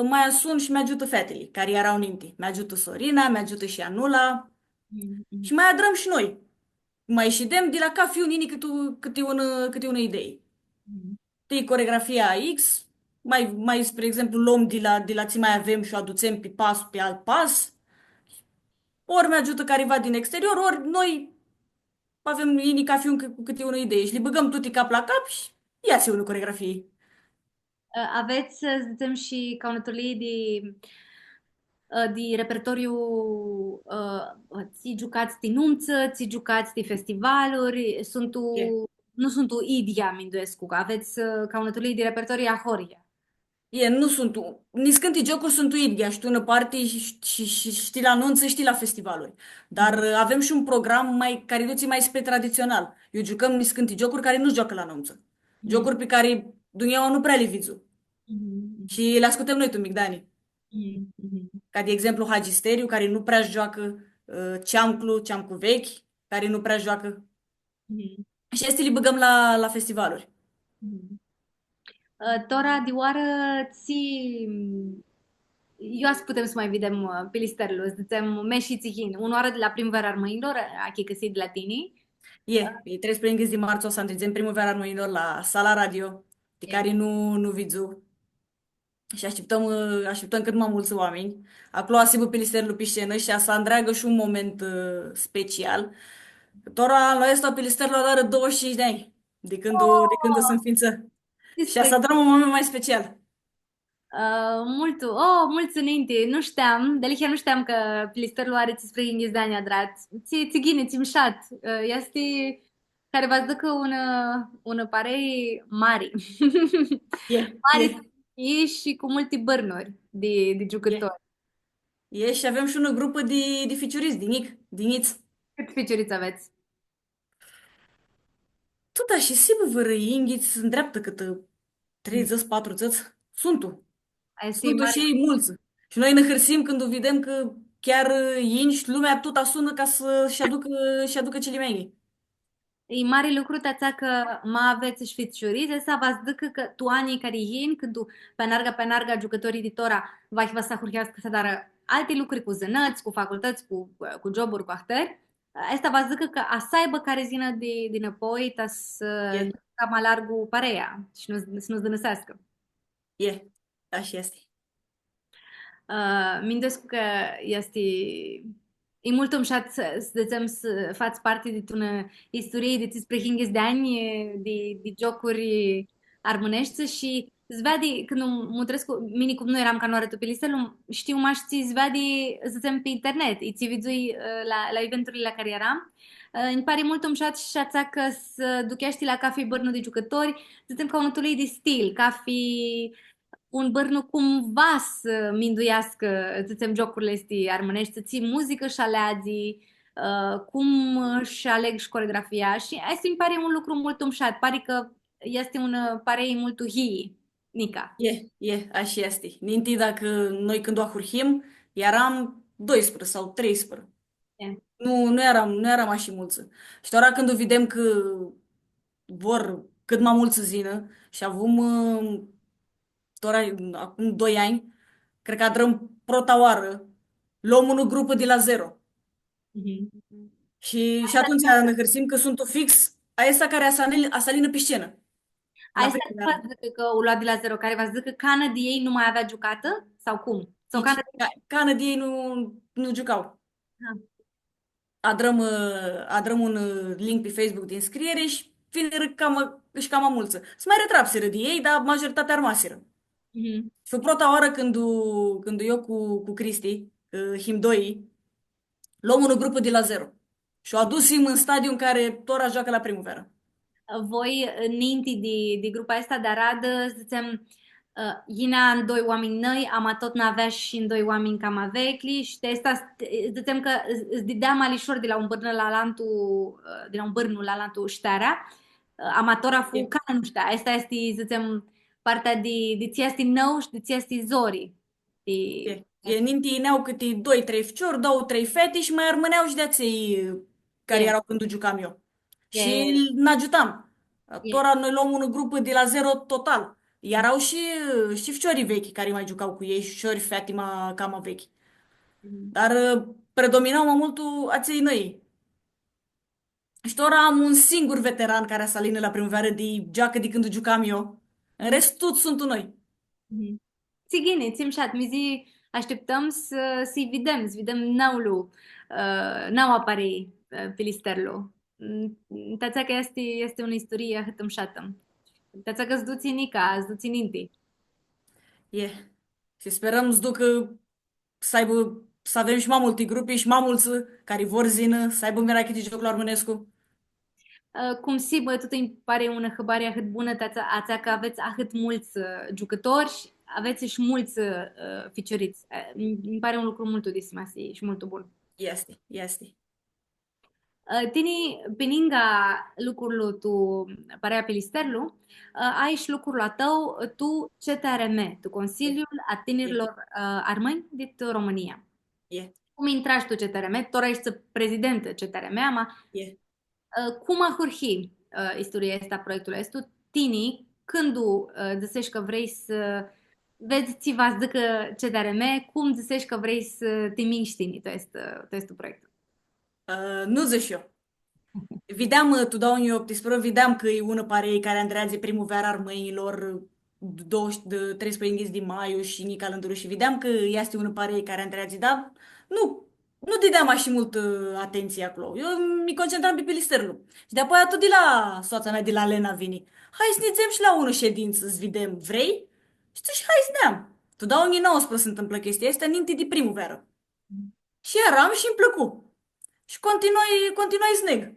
mai sun și mi-ajută fetele, care erau ninte. Mi-ajută Sorina, mi-ajută și Anula Mhm, mhm, și mai adrăm și noi. Mai și dem de la ca fiu nini câte una idee. mhm, De coregrafia X, mai spre exemplu, luăm de la ți mai avem și o aducem pe alt pas, ori mi-ajută careva din exterior, ori noi avem inii ca fiu cu câte una idee și le băgăm tuti cap la cap și ia se unul coregrafie. Aveți, să zicem, și ca unătorii de repertoriu, ți jucați de nunță, ți jucați de festivaluri, E, nu sunt o idia, minduescu, aveți ca unătorii de repertoriu a Horia. nu sunt, nici când jocuri sunt uidia și tu în parte și știi la anunță, știi la festivaluri. Dar avem și un program care duce mai spre tradițional. Eu jucăm nici când jocuri care nu joacă la anunță. Mhm, Jocuri pe care Dumnezeu nu prea le vizu. mhm, Și le ascultăm noi, tu, Migdani. mhm, mhm, Ca de exemplu Hagisteriu, care nu prea joacă, ceamclu vechi, care nu prea joacă. mhm, Și astea le băgăm la festivaluri. mhm. Tora, de oară, ți... Eu azi putem să mai vedem pe listerul, să zicem, meși țihin, un oară de la primăvara armăilor, achi că de la tine. E 13 de marzo o să întâlnim primăvara noilor la sala radio, de care nu vizu. Și așteptăm cât mai mulți oameni. Acolo asigură pe listerul pe scenă și să întreagă și un moment special. Tora anul ăsta pe listerul are 25 de ani, de când o să Oh, înființă. Și despre asta dăm un moment mai special. mulți înainte, nu știam, de chiar nu știam că plisterul are spre inghiz de ani adrat. Ți ghine, ți mșat. Este care vă zic un parei mari. E, Mari e și cu multe bărnuri de e. jucători. Și avem și o grupă de ficiuriți, din Iți. Cât fecioriți aveți? Tu da și sigur vă inghiți în dreaptă cât 30, 40 sunt tu. Este Sunt și mare, ei mulți. Și noi ne hărsim când o vedem că chiar inși lumea tot sună ca să-și aducă cele mai. e mare lucru tața că ma aveți și fecioriți, să vă zic că tu anii care ieni, când tu pe narga jucătorii de tora va să hurhească să dară alte lucruri cu zânăți, cu facultăți, cu joburi, cu ahtări. Asta vă zic că a să aibă care zină de înapoi, ta să E, cam alargu parea și să nu zdănăsească. e, așa este. Mindesc că este e mult umșat să zicem să faci parte dintr-una istorie de despre hinges de ani de jocuri armonești și zvedi când mă trăiesc cu mini cum nu eram ca noară pe listă, știu mai știi zvedi să zicem pe internet, îți vizui la eventurile la care eram. Îmi pare mult umșat și ața că să ducești la cafe bărnul de jucători, zicem ca un de stil, cafe un bărnu cumva să minduiască, să zicem, jocurile astea armânești, să ții muzică și aleazi, cum își aleg și coreografia și asta mi pare un lucru mult umșat, pare că este un parei mult hii, Nica. Așa este. Ninti dacă noi când o ahurhim, eram 12 sau 13. E. Nu eram așa mulți. Și ora când o vedem că vor cât mai mulți să zină și avem ora, acum 2 ani, cred că adrăm prota oară, luăm o grupă de la zero. Mhm. Și atunci ne hărțim că sunt o fix a esta care asalină pe scenă. La Asta primul v-ați zic că o luat de la zero, care v-ați zic că cană de ei nu mai avea jucată? Sau cum? Sau cană Nici de... cană de ei nu jucau. Ah. Adrăm un link pe Facebook de înscriere și vine cam mulță. Să mai retrapseră de ei, dar majoritatea rămaseră. Mhm. Și o prota oară când eu cu Cristi, Himdoi, luăm o grupă de la zero. Și o adus în stadiu în care Tora joacă la primăvară. Voi, ninti de grupa asta de Arad, zicem, Ina în doi oameni noi, ama tot n-avea și în doi oameni cam avecli și de asta zicem că îți dădeam alișor de la un bârnă la lantul, de la un bârnul la lantul ștarea, amatora fu E, ca nu știa. Asta este, zicem, partea de ți este nou și de ți este zori. De... Ninti ineau câte doi, trei ficiori, două, trei fete și mai rămâneau și de-aței care E, erau când jucam eu. Și e, n-ajutam. e. Tora noi luăm o grupă de la zero total. Iar au și ficiorii vechi care mai jucau cu ei, și ficiori fete cam vechi. Dar predominau mai mult aței noi. Și ora am un singur veteran care a salină la primăvară de joacă de când jucam eu. În rest, toți sunt noi. Mhm. Țigine, țim șat, mi zi, așteptăm să-i vedem naulu, nau aparei pe listerlo. Tața că este o istorie hătăm șatăm. Tața că zduți nica, zduți ninti. E. Și sperăm să ducă să avem și mai multe grupe și mai mulți care vor zină, să aibă merachete de jocul armânescu. Cum si, bă, tot îmi pare una hăbare ahât bună, ața că aveți ahât mulți jucători și aveți și mulți ficioriți. Mi pare un lucru mult udisimas și mult bun. Este. Tini, peninga lucrurile tu parea pe listerlu, ai și lucrul tău, tu CTRM, tu E, Consiliul a e, Tinerilor Armâni din România. e, Cum intrași tu CTRM, tu ești prezidentă CTRM, ama e. cum a hurhi istoria asta proiectul ăsta, tini, când zicești că vrei să vezi ți va zică CTRM, cum zicești că vrei să te miști tu este proiectul. Nu zic eu. Vedeam, tu dau în 18, vedeam că e una parei care andrează primăvara armăinilor, 13 de mai și Nica Lânduru și vedeam că este una parei care andrează, dar nu dădeam așa mult atenție acolo. Eu mi concentram pe pilisterul. Și de-apoi tot de la soța mea, de la Lena vini. Hai să ne ținem și la ună ședință, să vedem, vrei? Și zici, hai să ne-am. Tu dau în 19 se întâmplă chestia asta, înainte de primăvară. Și eram și îmi plăcu. Și continuai sneg.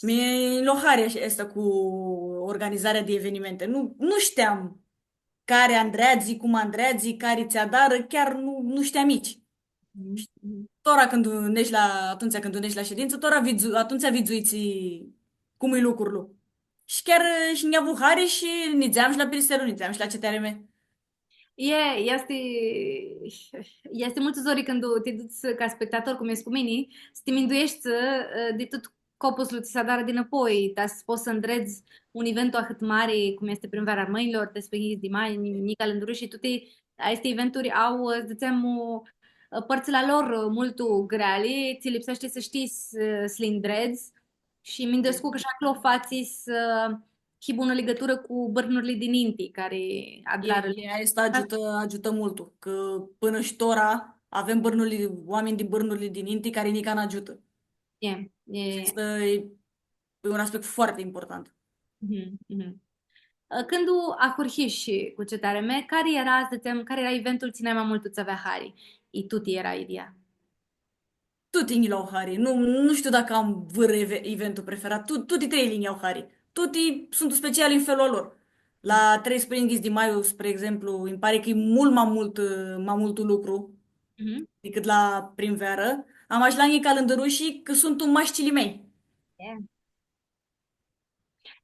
Mi-e loharea asta cu organizarea de evenimente. Nu știam care Andreazi, cum Andreazi, care ți-a dară, chiar nu știam nici. Mhm. Tora atunci când unești la ședință, atunci vizuiți cum e lucrurile. Și chiar și ne-a avut hare și nițeam și la Peristerul, nițeam și la CTRM. E, este, este mult zori când te duci ca spectator, cum ești cu mine, să te minduiești de tot copusul ți se dară dinapoi, dar să poți să îndrezi un event atât mare cum este Primăvara Armăilor, despre de mai, ni calendariu și toate aceste eventuri au, ziceam, părțile lor mult greale, ți lipsește să știi să le îndrezi și mi descurc că și acolo fații să și bună legătură cu bărnurile din Inti, care adlară. Asta ajută mult, că până și tora avem oameni din bărnurile din Inti care nici nu ajută. E, Și e, asta e un aspect foarte important. mhm, mhm. Când a hurhiș cu CTRM, care era eventul țineai mai mult tu avea hari? I tuti era ideea. Tutti linii au Hari. Nu știu dacă am vâră eventul preferat. Tutti trei linii au Hari. Tutti sunt speciali în felul lor. La 13 de mai, spre exemplu, îmi pare că e mult mai mult lucru. Mhm. decât la primăvară. Am ajuns la Nica Lândărușii că sunt un mașcilii mei. Yeah.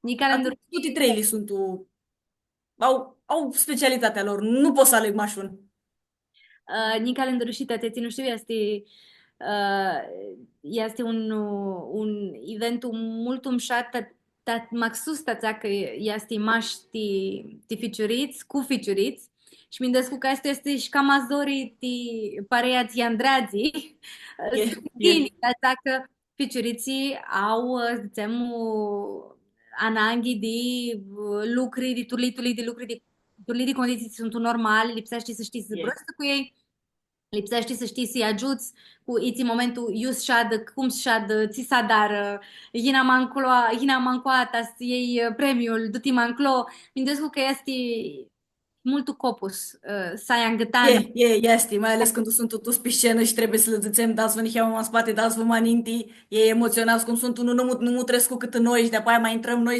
Nica Atât, Lânduruși, toți trei li sunt, au specialitatea lor. Nu pot să aleg mașun. Nica Lânduruși, tăteți, nu știu, este un event mult umșat, maxus că este maș ti ficiuriți, cu ficiuriți, și mi că asta este și camazori ti pareiați Andrazi, E, e, Zgini, că ficiuriții au, zicem, ananghi di lucri, di turlituli, di lucri, di turli di condiții sunt normali, lipsește să știi să e. zbrăstă cu ei, lipsește să știi să-i ajuți cu iți în momentul ius șad, cum șad, ți sa dar, hina mancoata, să iei premiul, du-ti manclo, mi că este mult copus, să ai angătan. Este, mai ales când sunt totuși pe scenă și trebuie să le zicem, dați-vă niheau în spate, dați-vă maninti, e emoționați cum sunt unul, nu trăiesc cu cât noi și de apoi mai intrăm noi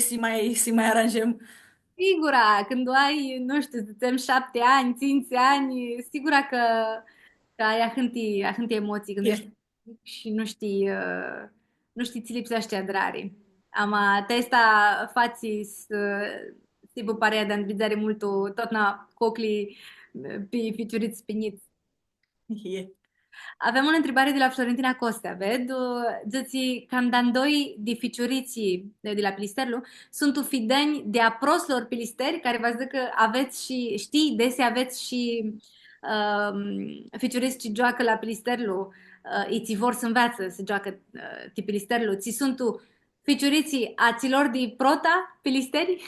să mai aranjăm. Sigura, când ai, nu știu, zicem 7 ani, 5 ani, sigura că ai hânti emoții când ești E, mic și nu știi, ți lipsește adrari. Ama testa fații si vă pare de andrizare multo, tot na cocli pe ficiuriți spiniți. e. Avem o întrebare de la Florentina Costea, ved? Zăți, candandoi di ficiuriții de la Pilisterlu sunt fideni de aproslor pilisteri, care vă zic că aveți și, știi, dese aveți și ficiuriți ce joacă la Pilisterlu, îi vor să învețe să joacă ti Pilisterlu. Ți sunt ficiuriții aților de prota pilisteri?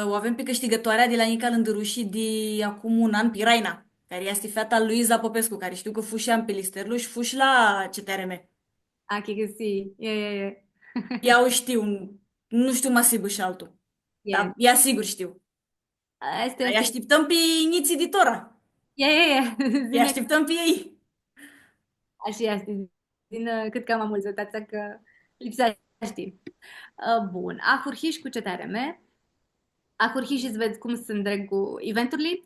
O avem pe câștigătoarea de la Nica Lândărușii de acum un an, Piraina, care este fata lui Luiza Popescu, care știu că fușeam pe Listerlu și fuși la CTRM. Ah, che sì, Ea o știu, nu știu masiv și altul. yeah. Dar ea sigur știu. Îi Este, așteptăm pe iniții editora. Îi Zine așteptăm pe ei. așa este. Din cât că am amuzătața că lipsa știi. Bun. Ahurhiș cu CTRM. Ahurhiș îți vezi cum sunt drag cu eventurile.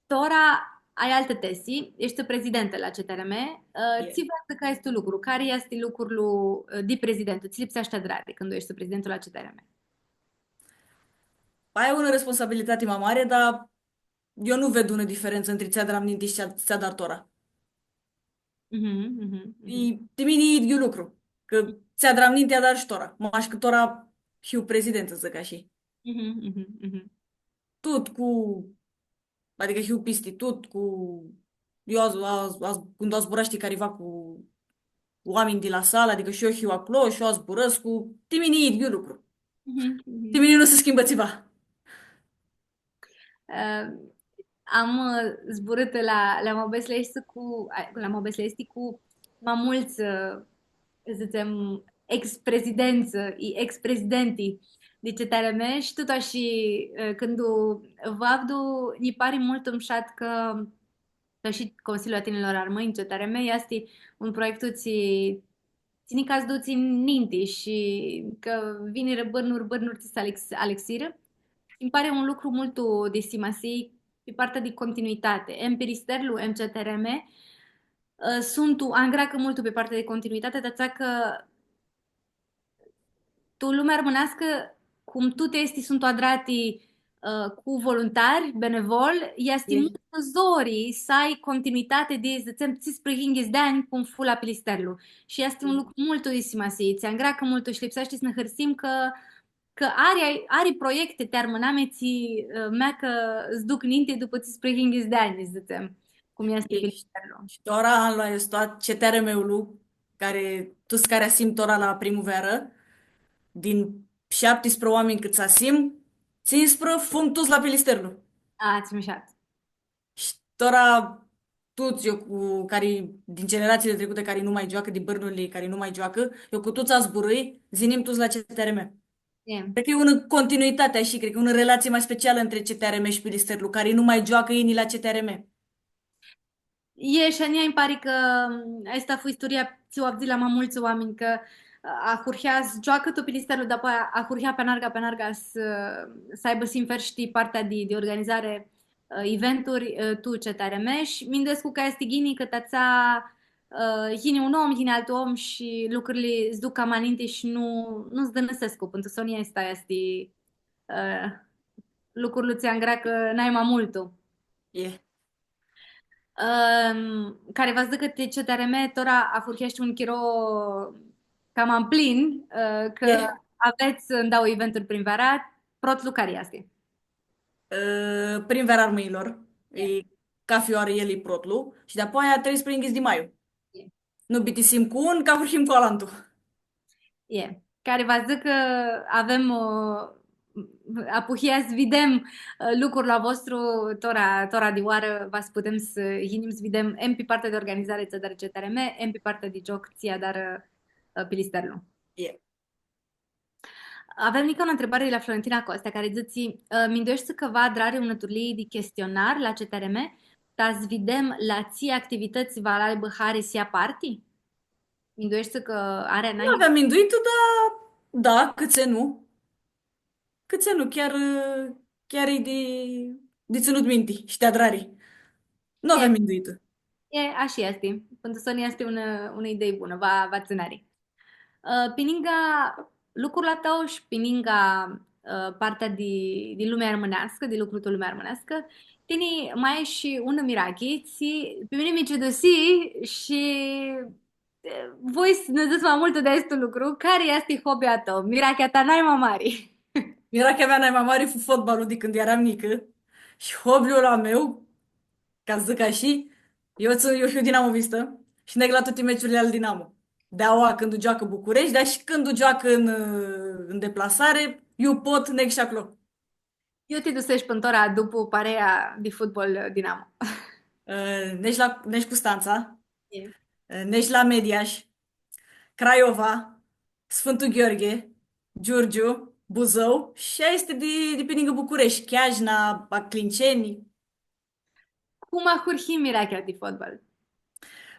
Tora ai alte tesi, ești prezidentă la CTRM. Ți E. văd că este lucru. Care este lucrul de prezidentul? Ți lipsește drare când ești prezidentul la CTRM. Ai o responsabilitate mai mare, dar eu nu ved o diferență între ți-a Ninti și ți-a Tora. Mhm, mhm, mhm. De mine e lucru. Că ți-a Ninti a dat și Tora. Maș că Tora fiu prezidentă, zic așa. Mhm, mhm, mhm. Tot cu, adică fiu pisti, tot cu, eu când a zburat știi careva cu oameni de la sală, adică și eu fiu acolo, și eu a zburăs cu, de mine e lucru. Mhm, De mhm. mine nu se schimbă ceva. Uh, am zburât la Mobesleste la Mobesleste cu mai mulți, zicem, ex-prezidență, ex-prezidentii de CTRM și tot și când vavdu, ni pare mult îmșat că și Consiliul Atenilor Armăi în CTRM este un proiect țini ca duți în ninti și că vine bărnuri ți Alexiră. Îmi pare un lucru mult de estimasi pe partea de continuitate. Em Peristerlu, em CTRM, sunt angracă mult pe partea de continuitate, dar că tu lumea românească, cum tu te esti sunt adrati cu voluntari, benevol, este E, mult zori să ai continuitate de, zicem, ți sprăhinghi de ani cum fu la Pilisterlu. Și este un e, lucru mult de estimasi. Ți angracă mult și lipsește să ne hărțim că are proiecte terminame mea că îți duc ninte după ți sprăhinghi de ani, zicem, cum este e. Pilisterlu. Și ora anul este tot CTRM-ul care, toți care simt ora la primăvară, din 17 oameni cât să sim, 15 fum toți la Pilisterlu. A, ți mișat. Și tora toți eu cu care din generațiile trecute care nu mai joacă, din bărnurile care nu mai joacă, eu cu toți zburâi, zinim toți la CTRM. E. Cred că e o continuitate și cred că e o relație mai specială între CTRM și Pilisterlu, care nu mai joacă ei la CTRM. E, și ania îmi pare că asta a fost istoria ți-o la mai mulți oameni, că a hurhea joacă tu Pilisterlu, dar apoi a hurhea pe narga să aibă sinfer știi partea de organizare eventuri tu ce tare și mindescu ca este gini că tața hine un om, hine alt om și lucrurile îți duc cam aninte și nu-ți dănăsescu, pentru Sonia este uh, lucrurile ți-a că n-ai mai multul. E. Care v-ați că te CTRM tora a furchești un chiro cam în plin, că E. aveți îmi dau eventuri prin varat, prot lucrari asta. Primăvara armăilor, e cafioară el e protlu și de apoi trebuie să pringhiți de maiu. Nu bitisim cu un, ca furhim cu alantul. E. Care v-ați că avem apuhiați videm lucruri la vostru tora de oară vas putem să hinim să videm em pe partea de organizare ță dar CTRM, em pe partea de joc ția dar pilisterlu. E. Avem nică o întrebare de la Florentina Costa, care zice, mindoiești că va drare un turlii de chestionar la CTRM, tas videm la ție activități va aibă Haris party? Mindoiești că are Nu n-ai. aveam induit, dar da, câțe nu. Câțe nu, chiar e de ținut minti și de adrari. Nu E, aveam induit. așa este. Pentru Sonia este una idee bună, va ținari. Pininga lucrurile tău și pininga partea de lumea armânească, de lucrul tău lumea armânească, tine mai e și un mirachi, pe mine mi-ce dosi și voi să ne ziți mai multe de acest lucru, care este hobby-a tău? Mirachea ta n-ai mai mari. Mirachea mea mai mare fu fotbalul de când eram mică și hobby-ul la meu, ca să zic așa, eu fiu dinamovistă și neg la toate meciurile al Dinamo. De-aua când joacă București, dar și când joacă în deplasare, eu pot neg și acolo. Eu te dusești pântora după parea de fotbal Dinamo. Nești Constanța, E. nești la Mediaș, Craiova, Sfântul Gheorghe, Giurgiu, Buzău și aia este de pe lângă București, Chiajna, Clinceni. Cum a hurhi Mirachea de fotbal?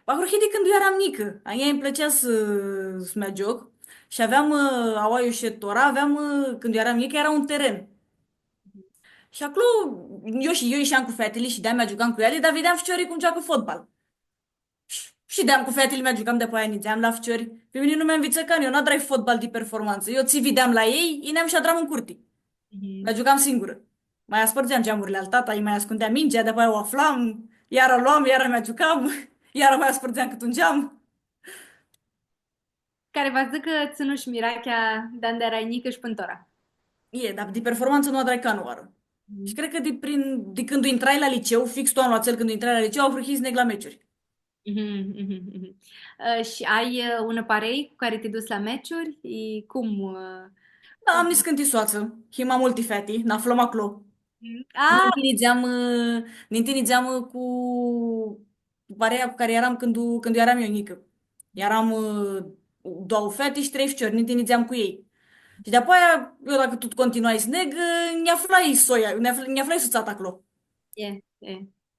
Bahorhei de când eu eram mică. Aia îmi plăcea să merg joc și aveam, Auaiu și Tora, aveam, când eu eram mică, era un teren. Și acolo, eu ieșeam cu fetele și de-aia jucam cu ele, dar vedeam ficiorii cum joacă fotbal. Și de-am cu fetele mea jucam de pe aia, nițeam la ficiori. Pe mine nu mi-a învițat că eu n-adrai fotbal de performanță. Eu ți vedeam la ei, ineam și adram în curte. Mhm. Dar jucam singură. Mai spărgeam geamurile al tata, îi mai ascundea mingea, de apoi o aflam, iar o luam, iar mai jucam, iar mai spărgeam cât un geam. Care v-ați că ținuși Mirachea de Rainică și pântora? E, dar de performanță nu adrai ca nu oară. Și cred că de când intrai la liceu, fix tu anul acel când intrai la liceu, au frâhit neg la meciuri. Mhm, mhm, mhm. Și ai un parei cu care te duci la meciuri? E cum? Da, am niscânti soață, hima multi feti, n-aflăm acolo. Ah, Ne întâlnizeam cu parea cu care eram când eu eram eu mică. Eram două fete și trei ficiori, ne întâlnizeam cu ei. Și de apoi, eu dacă tu continuai să neg, ne-aflai soia, ne-aflai suțat acolo. e.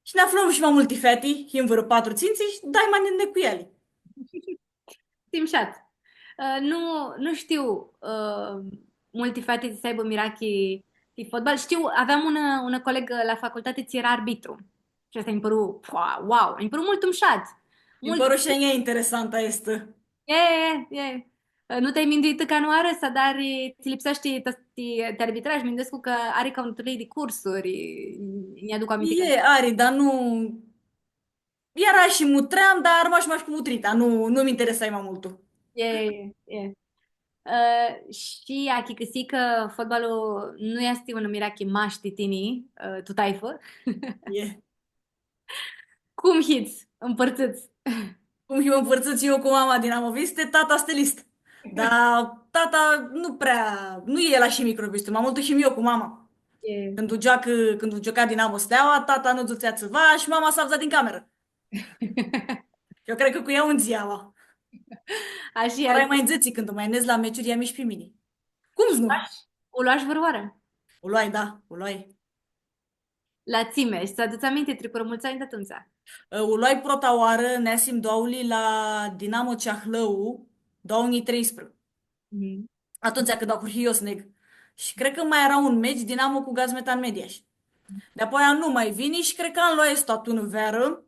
Și ne aflăm și mai multe fete, și în vără patru ținții și dai mai nene cu ele. Simșat. Nu, nu știu multe fete să aibă Mirachi de fotbal. Știu, aveam una colegă la facultate, ți era arbitru. Și asta mi părut, wow, mi părut mult umșat. Îmi Mult. părut și aia interesantă este. E. Nu te-ai minduit ca nu are să dar ți lipsește de arbitraj, mindescu că are ca un turlei de cursuri. Mi-aduc aminte că E, are, dar nu... Era și mutream, dar rămași mai cu mutrita. Nu mi interesai mai mult. e. Și a chicăsi că fotbalul nu este un mirachi maști tini, tu taifă. E. Cum hiți, împărțiți. Cum eu împărțit eu cu mama din Amoviste, tata stelist. Dar tata nu e la și microbistul, mai mult și eu cu mama. E. Când juca Dinamo Steaua, tata nu ducea țăva și mama s-a din cameră. Eu cred că cu ea un ziua. Așa Ora e. mai înzății când o mai nez la meciuri, ea mici pe mine. Cum nu? O lași vârvoară. O luai, da, o luai. La țime și ți-aduți aminte tricură mulți ani de atunci. O luai prota oară, Nesim Douli la Dinamo Ceahlău, 2013. Mhm. Atunci când au curhit eu sneg. Și cred că mai era un meci Dinamo cu Gazmetan Mediaș. De apoi nu mai vini și cred că am luat statul veră.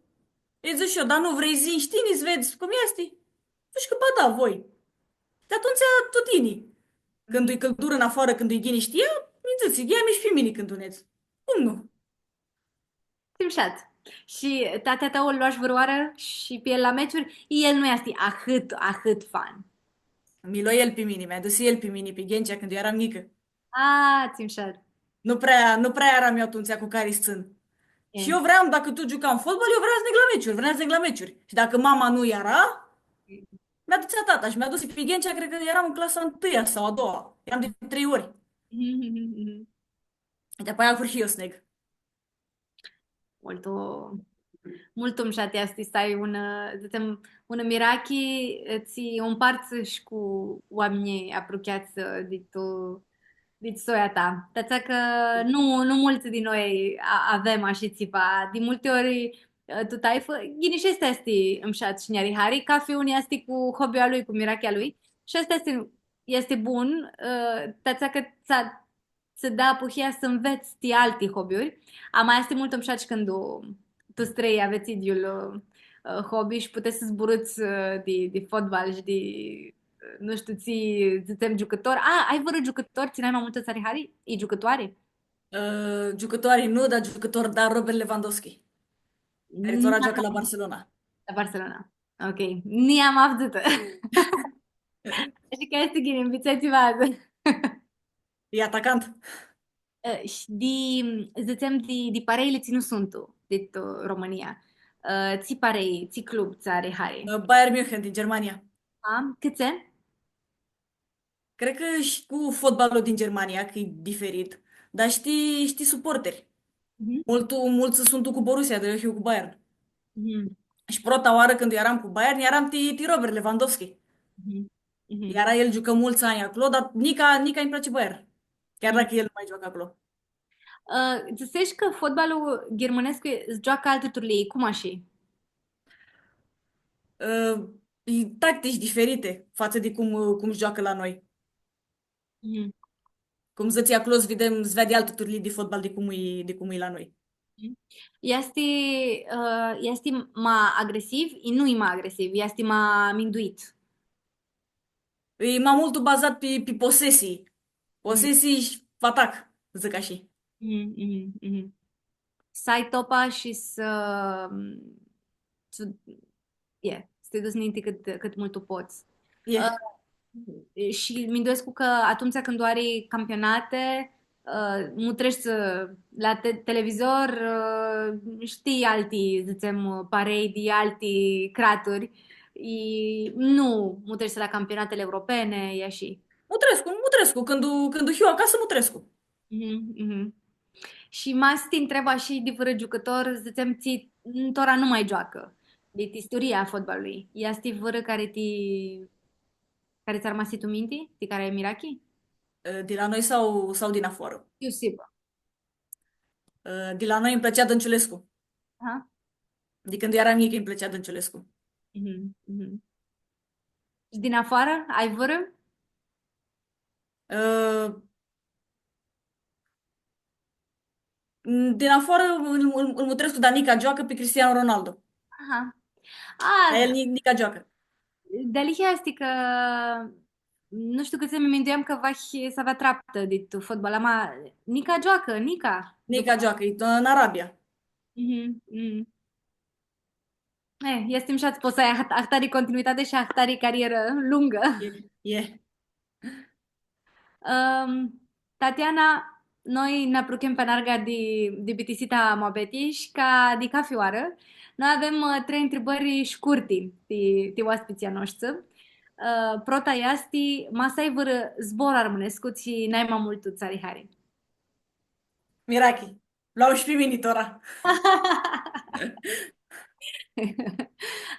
Îi zic și eu, dar nu vrei zi, știi, îți vezi cum este? Zici că, ba da, voi. De atunci, tutini. Când e căldură în afară, când e ghini, știa, îmi zici, ia-mi și pe mine când uneți. Cum nu? Simșat. Și tatea tău îl luași vârioară și pe el la meciuri, el nu este ahât fan. Mi lua el pe mine, mi-a dus el pe mine, pe Ghencea, când eu eram mică. Simșat. Nu prea eram eu atunci cu care țin. Și E. eu vreau, dacă tu jucam fotbal, eu vreau să merg la meciuri, vreau să merg la meciuri. Și dacă mama nu era, mi-a dus tata și mi-a dus pe Ghencea, cred că eram în clasa întâia sau a doua. Eram de 3 ori. De apoi am și eu sneg. Molto, molto îmșateasti stai una mirachi ți împarți cu oamenii apropiați de soia ta. Tața că nu mulți din noi avem așa țipa. De multe ori tu tai ghini și astea este îmșat și niari hari, ca fi unii este cu hobby-ul lui, cu mirachia lui. Și asta este bun. Tața că să da puhia să înveți de alte hobby-uri. A mai este mult îmșat și când tu trei aveți ideul hobby și puteți să zburâți de fotbal și de nu știu, ți jucători. Ai vără jucători? Ți-ai mai multe țarihari? E jucătoare? Jucătorii nu, dar jucător, dar Robert Lewandowski, care ți-ora joacă la Barcelona. La Barcelona. Ok. Ni am avut. Și că este gine, învățați-vă. E atacant. Și zicem, de pareile ți nu sunt tu, de România. Ți parei, ți club, ți are hari. Bayern München din Germania. Câți ani? Cred că și cu fotbalul din Germania, că e diferit. Dar știi suporteri. Mhm. Mulți sunt tu cu Borussia, de eu cu Bayern. Mhm. Și prota oară când eu eram cu Bayern, eram ti Robert Lewandowski. Mhm. Mhm. Iar el jucă mulți ani acolo, dar Nica îmi place Bayern. Chiar Mhm. dacă el nu mai joacă acolo. Zicești că fotbalul germanesc îți joacă alte turlii, cum așa? E tactici diferite față de cum joacă la noi. Mhm. Cum zice acolo, îți vede alte turlii de fotbal de cum e la noi. Este, este mai agresiv, e nu e mai agresiv, este mai minduit. E mai mult bazat pe posesii. Mhm. Posesii și atac, zic așa. Mhm. Mhm. Mhm. Să ai topa și să să te duci înainte cât mult tu poți. E. Și mi-ndoiesc că atunci când are campionate, nu treci la televizor, știi alții, zicem, parei de alții craturi. Nu treci la campionatele europene, e așa. Mutrescu. Când fiu acasă, Mutrescu. Mhm, mhm. Și mai să te întreba și de fără jucător, zicem, ți tora nu mai joacă. De istoria fotbalului. Este fără care ți-ar masi tu minte? De care ai mirachi? De la noi sau din afară. Eu sigur. De la noi îmi plăcea Dănciulescu. Aha. De când eram mic îmi plăcea Dănciulescu. Mhm, mhm. Și din afară, ai vără? Uh, Din afară îl Mutrescu, dar Nica joacă pe Cristiano Ronaldo. Aha. Dar el A, Nica joacă. Delihia este că nu știu cât să mi mintuiam că să avea traptă de tu fotbal, ama Nica joacă, Nica. După. Nica joacă, e în Arabia. Mhm, mhm. Este mișat, poți să ai ahtari continuitate și ahtari carieră lungă. E. Tatiana, noi ne apucăm pe narga de bitisita Mobetiș ca de cafioară. Noi avem trei întrebări scurte de oaspeția noștri. Prota este, masai vără zbor armânescu și n-ai mai mult țari hari. Mirachi. Luau și pe mine, Tora.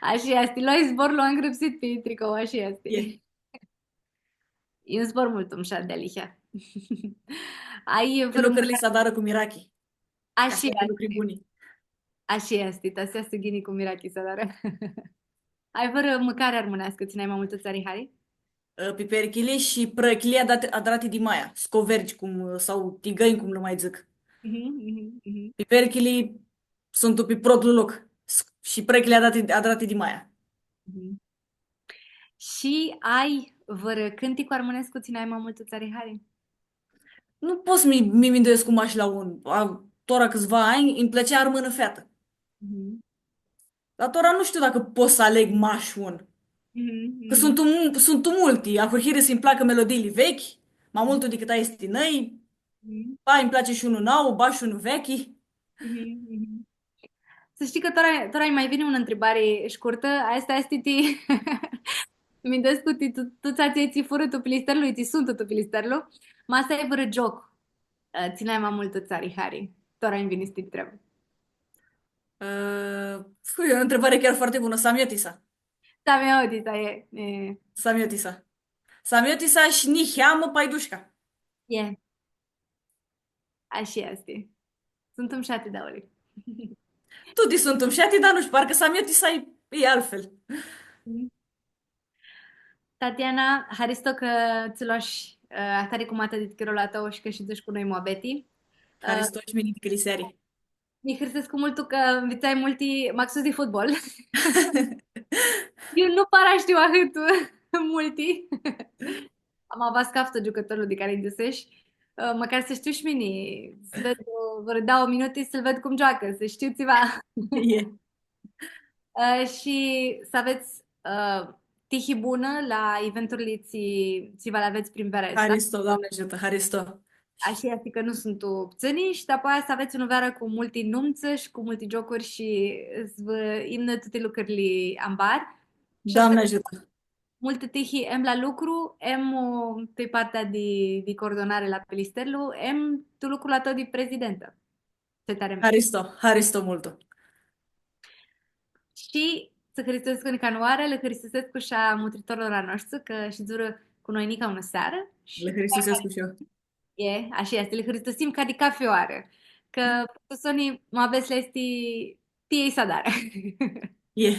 Așa este, luai zbor, l-am îngrăpsit pe tricou, așa este. E. E un zbor mult umșat de alihea. Ai Pe vreo lucrurile mâncare? să adară cu Mirachi. Ca Așa să facă lucruri este. bune. Așa este, tasea să ghini cu mirachi să dar. Ai vreo mâncare armânească, ține mai multă țari hari? Piperchile și prăchile adrate de maia. Scoverci, sau tigăini, cum le mai zic. Mhm, mhm, mhm, Piperchili sunt pe propriul loc. Și prechile adrate de Maia. mhm. Și ai vără cânticu armonescu ține ai mai mult țari hari? Nu pot să mi minduiesc cu mași la un. Tora câțiva ani îmi plăcea Armână Feată. Mhm, Dar tora nu știu dacă pot să aleg mași un. mhm, Că mhm, sunt tumulti. Ahurhire să-mi placă melodiile vechi, mai mult decât ai stinăi. mhm, Ba, îmi place și unul nou, ba și unul vechi. mhm, mhm. Să știi că tora mai vine o întrebare scurtă. Asta este ti. Mi cu ti tu ți fără tu pilisterlu, ti sunt tu pilisterlu. Ma asta e vără joc. Ține mai mult țari hari. Tora îmi vine să te întreb. E o întrebare chiar foarte bună. Samiotisa. Da, mi-a auzit, e. Samiotisa. Samiotisa și ni cheamă Paidușca. E, așa este. Suntem șate de ori. Tuti sunt umșati, dar nu știu, parcă Samiotisa e altfel. Tatiana, haristo că ți luași atare cu mata dit chirolata și că și duci cu noi moabeti. Care stoși mini de căliseri. Mi hârsesc cu multul că învițai multi maxus de fotbal. Eu nu para știu ahât multi. Am avut scaftă jucătorul de care îi găsești. Măcar să știu și mine. Să ved, vor da o minute să-l ved cum joacă, să știu ceva. E. Și să aveți tihi bună la eventurile ți vă le aveți prin vera asta. Haristo, Doamne ajută, Haristo. Așa este că nu sunt opțiuni și după aia să aveți o vară cu multe numță și cu multe jocuri și să vă imnă toate lucrurile ambar. Și o să Doamne ajută. multe tihi em la lucru, em pe partea de coordonare la Pelisterlu, em tu lucru la tot de prezidentă. Ce tare mea. Haristo, Haristo multo. Și să Hristos cu Nicanoare, le Hristos cu și-a mutritorilor a noștri, că și dură cu noi nica una seară Le și Hrisosescu și eu. e, așa este, le Hristosim ca de cafeoară, că Sony mă aveți la este tiei sadare. E.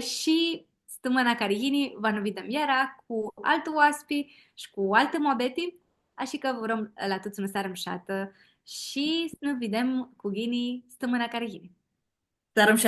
Și stămâna Carihini va nu vidăm iara cu altul oaspi și cu alte moabeti, așa că vă urăm la toți o seară mșată și să ne vedem cu Ghini stămâna Carihini. Seară-mi